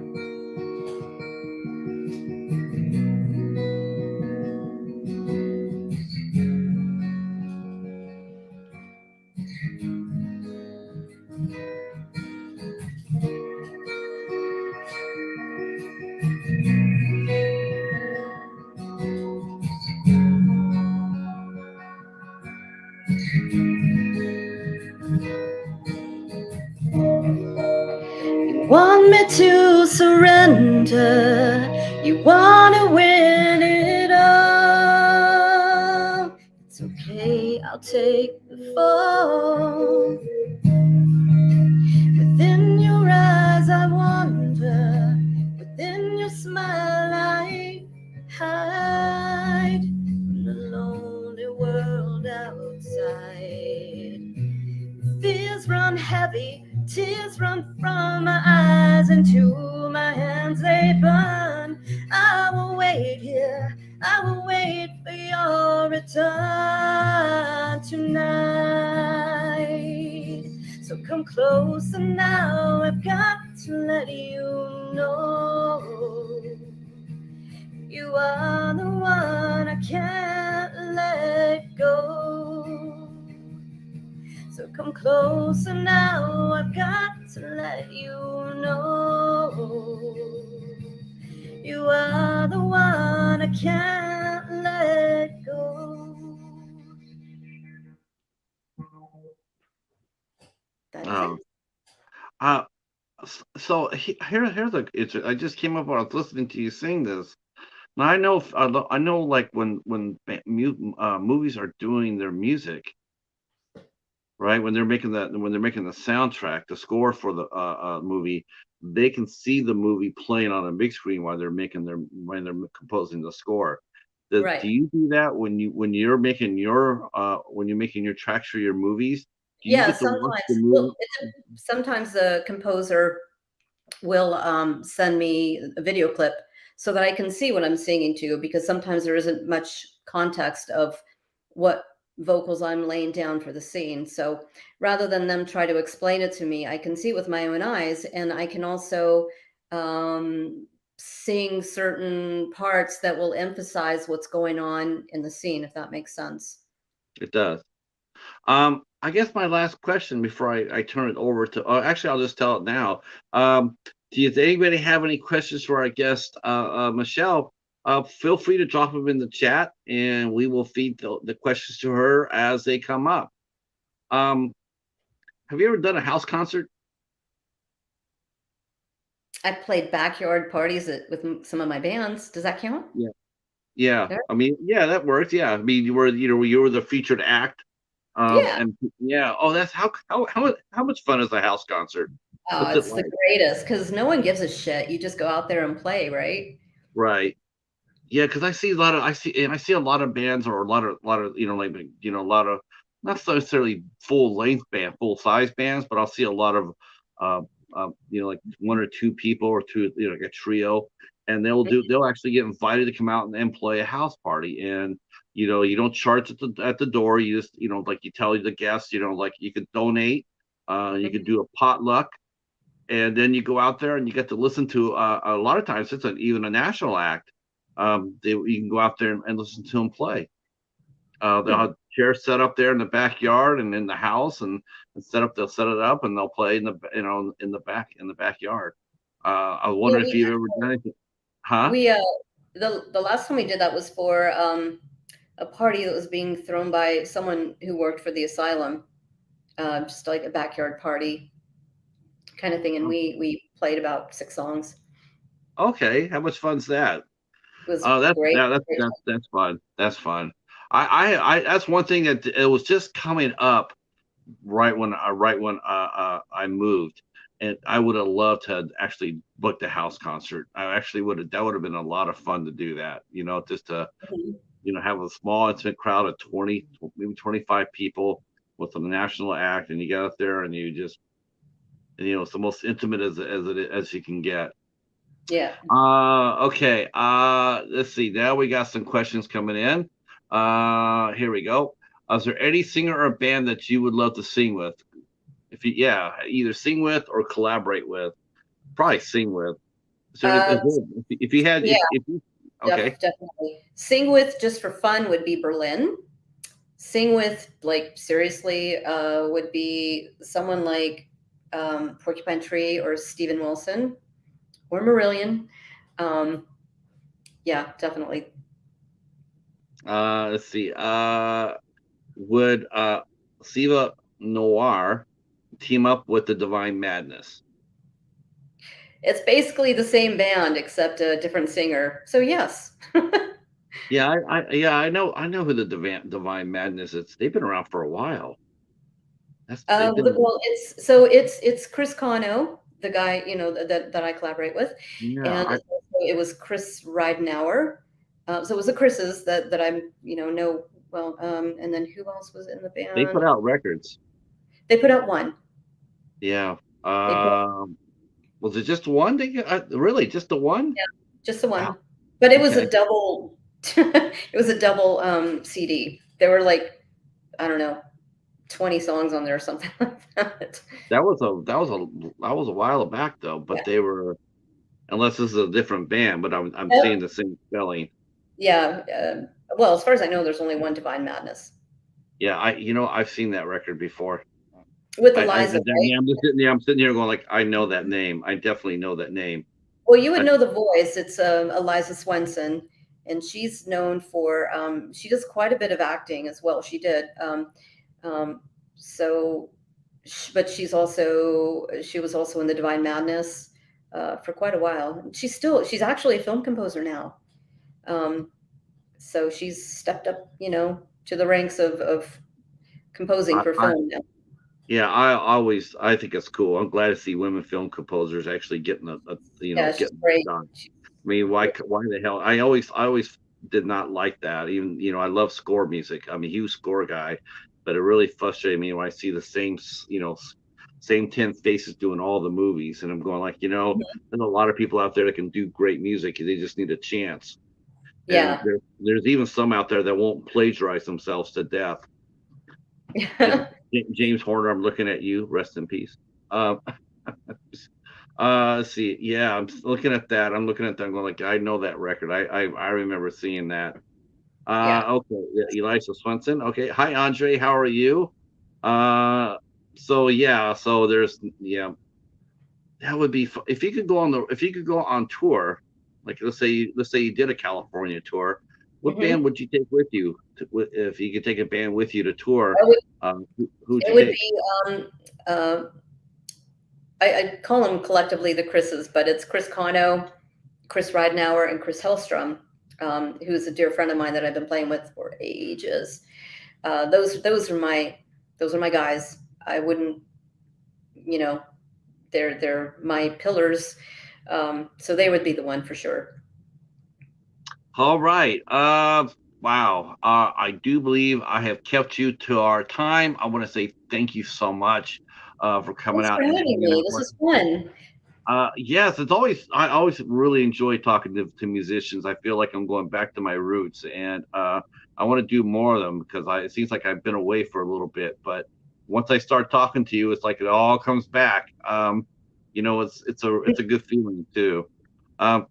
You want me to surrender. You want to win it all. It's okay, I'll take the fall. Within your eyes, I wander. Within your smile, I hide from the lonely world outside. Fears run heavy, tears run from my eyes into my hands, they burn. I will wait here, I will wait for your return tonight. So come closer now, I've got to let you know you are the one I can't let go. So come closer now, I've got to let you know you are the one I can't let go. That is Um, it. uh, so here's I just came up when I was listening to you sing this. Now I know like when movies are doing their music, right? When they're making the soundtrack, the score for the movie, they can see the movie playing on a big screen while they're composing the score. Right. Do you do that when you're making your tracks for your movies? Do you Yeah, get to watch sometimes. the Well, movie? sometimes the composer will send me a video clip so that I can see what I'm singing to, because sometimes there isn't much context of what vocals I'm laying down for the scene. So rather than them try to explain it to me, I can see it with my own eyes, and I can also sing certain parts that will emphasize what's going on in the scene, if that makes sense. It does. I guess my last question before I turn it over to, actually, I'll just tell it now. Does anybody have any questions for our guest, Michelle? Feel free to drop them in the chat, and we will feed the questions to her as they come up. Have you ever done a house concert? I played backyard parties with some of my bands. Does that count? Yeah. Yeah. Sure. I mean, yeah, that works. Yeah. I mean, you were the featured act. Yeah. And yeah. Oh, that's how much fun is a house concert? Oh, What's it it's the like? greatest because no one gives a shit. You just go out there and play, right? Right. Yeah, because I see a lot of bands or a lot of like a lot of not necessarily full size bands, but I'll see a lot of uh, like one or two people or two, like a trio, and they'll actually get invited to come out and play a house party, and you don't charge at the door. You just like you tell the guests, like you could donate, you could do a potluck, and then you go out there and you get to listen to a lot of times it's even a national act. You can go out there and listen to them play. They'll have chairs set up there in the backyard and in the house, and they'll set it up and they'll play in the in the backyard. I was Yeah, wondering if you've ever done anything, huh? we the last time we did that was for a party that was being thrown by someone who worked for the asylum, just like a backyard party kind of thing, and we played about 6 songs. Okay, how much fun's that? It was Oh, great. Great. that's fun. That's fun. I that's one thing that it was just coming up right when I moved, and I would have loved to have actually booked a house concert. I actually would have. That would have been a lot of fun to do that. Just to Mhm. have a small intimate crowd of 20, maybe 25 people with a national act, and you get out there and you just, it's the most intimate as you can get. Yeah. Okay. Let's see. Now we got some questions coming in. Here we go. Is there any singer or band that you would love to sing with? Yeah, either sing with or collaborate with. Probably sing with. Is there, Uh, if you had, yeah, if you, okay. definitely. Sing with just for fun would be Berlin. Sing with, like, seriously, would be someone like Porcupine Tree or Steven Wilson or Marillion. Yeah, definitely. Let's see. Would Siva Noir team up with the Divine Madness? It's basically the same band except a different singer. So yes. Yeah, I know who the Divine Madness is. They've been around for a while. They've been. Well, it's Chris Cano, the guy that I collaborate with, Yeah, and it was Chris Ridenauer. So it was the Chris's that I know well. And then who else was in the they put band? out records. They put out one. Yeah. They put Was it just one? Really just the one? Yeah, just the Wow. one. But it was Okay. a double. It was a double CD. There were like, I don't know, 20 songs on there or something like that. That was a while back though, but Yeah. they were, unless this is a different band, but I'm Yep. seeing the same spelling. Yeah. Well, as far as I know, there's only one Divine Madness Yeah, I've seen that record before. with I Eliza, right? yeah, I'm sitting here going like I know that name. I definitely know that name. Well, you would I, know the voice. It's Eliza Swenson, and she's known for she does quite a bit of acting as well. She did. Um, so, but she was also in the Divine Madness for quite a while. She's actually a film composer now. So she's stepped up, to the ranks of composing for I film now. Yeah, I think it's cool. I'm glad to see women film composers actually getting Yeah, she's getting great. done. I mean, why the hell? I always did not like that. Even, I love score music. I'm a huge score guy, but it really frustrated me when I see the same 10 faces doing all the movies, and I'm going like, there's a lot of people out there that can do great music. They just need a chance. And Yeah. there's even some out there that won't plagiarize themselves to death. James Horner, I'm looking at you. Rest in peace. Um, let's see. Yeah, looking at that. I'm looking at that. I'm going like, I know that record. I remember seeing that. Yeah. Okay. Yeah, Eliza Swenson. Okay. Hi, Andre. How are you? Uh, so yeah. So there's yeah. That would be if you could go on the if you could go on tour, like let's say you did a California tour. What band Hmm. would you take with you if you could take a band with you to tour? It would, Who'd it you would take? be, uh, I call them collectively the Chris's, but it's Chris Cano, Chris Ridenauer, and Chris Hellstrom, who's a dear friend of mine that I've been playing with for ages. Those are my guys. I wouldn't, you know, they're my pillars. So they would be the one for sure. All right. Wow. I do believe I have kept you to our time. I want to say thank you so much for coming Thanks for out and having hanging me. out This with. is fun. Yes, I always really enjoy talking to musicians. I feel like I'm going back to my roots, and I want to do more of them because it seems like I've been away for a little bit. But once I start talking to you, it's like it all comes back. It's a good feeling too.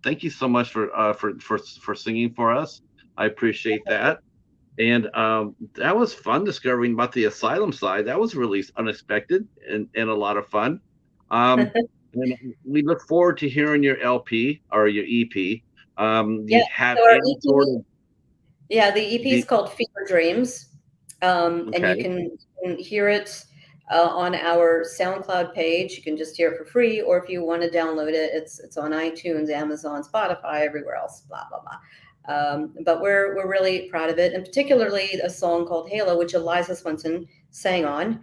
Thank you so much for singing for us. I appreciate that. And that was fun discovering about the asylum side. That was really unexpected and a lot of fun. Um, and we look forward to hearing your LP or your EP. Do Yeah. you have So our any sort EP, of yeah, the EP is the called Fever Dreams, and okay? you can hear it on our SoundCloud page. You can just hear it for free, or if you want to download it, it's on iTunes, Amazon, Spotify, everywhere else. Blah blah blah. But we're really proud of it, and particularly a song called Halo, which Eliza Swenson sang on.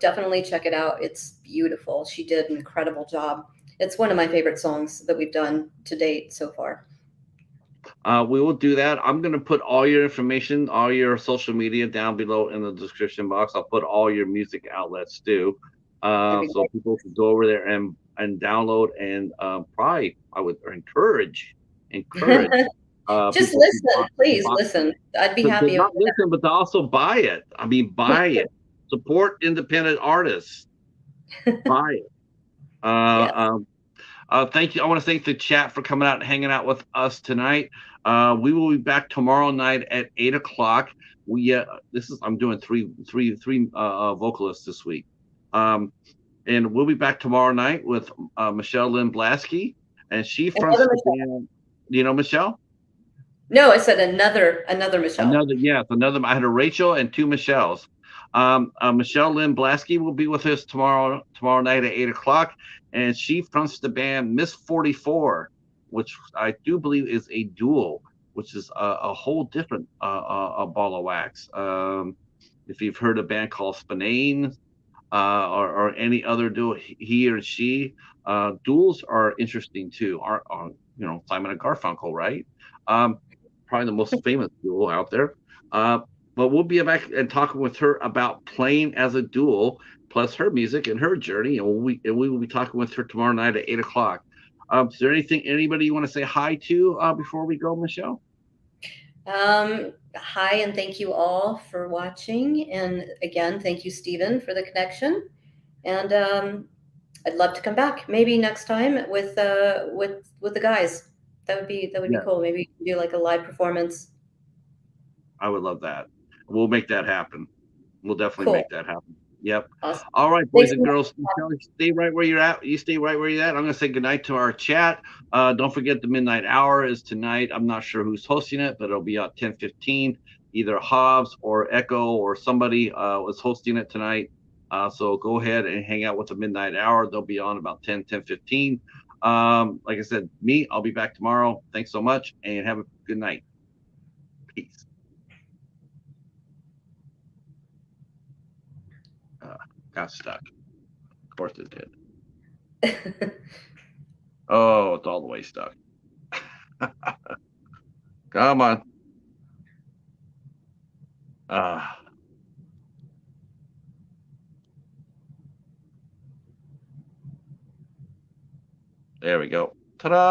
Definitely check it out. It's beautiful. She did an incredible job. It's one of my favorite songs that we've done to date so far. We will do that. I'm going to put all your information, all your social media down below in the description box. I'll put all your music outlets too, That'd be so great. people can go over there and download and probably I would encourage Just people to listen, please buy listen. I'd be to happy with not listen, but to also buy it. I mean, buy it. Support independent artists. that. Buy it. Uh, Yes. um, thank you. I want to thank the chat for coming out and hanging out with us tonight. We will be back tomorrow night at 8 o'clock. I'm doing three vocalists this week. Um, and we'll be back tomorrow night with Michelle Lynn Blasky, and she fronts Another the Michelle. band. You know Michelle? No, I said another Michelle. Another. I had a Rachel and two Michelles. Michelle Lynn Blasky will be with us tomorrow night at 8 o'clock, and she fronts the band Miss 44, which I do believe is a duo, which is a whole different ball of wax. If you've heard a band called Spinane, or any other duo, he or she, duels are interesting too. Are Simon and Garfunkel, right? Um, Probably the most famous duo out there. Uh, but we'll be back and talking with her about playing as a duo, plus her music and her journey, and we will be talking with her tomorrow night at 8 o'clock. Is there anybody you want to say hi to before we go, Michelle? Hi, and thank you all for watching. And again, thank you, Stephen, for the connection. And I'd love to come back maybe next time with the guys. That would be Yeah, cool. Maybe we can do like a live performance. I would love that. We'll make that happen. We'll definitely Cool. make that happen. Yep. Awesome. All right, boys Thanks so and much. girls. Michelle, stay right where you're at. You stay right where you're at. I'm going to say goodnight to our chat. Don't forget the midnight hour is tonight. I'm not sure who's hosting it, but it'll be at 10:15. Either Hobbs or Echo or somebody was hosting it tonight. So go ahead and hang out with the midnight hour. They'll be on about 10:15. Like I said, I'll be back tomorrow. Thanks so much and have a good night. Peace. Got stuck. Of course it did. Oh, it's all the way stuck. Come on. Uh, there we go. Ta-da!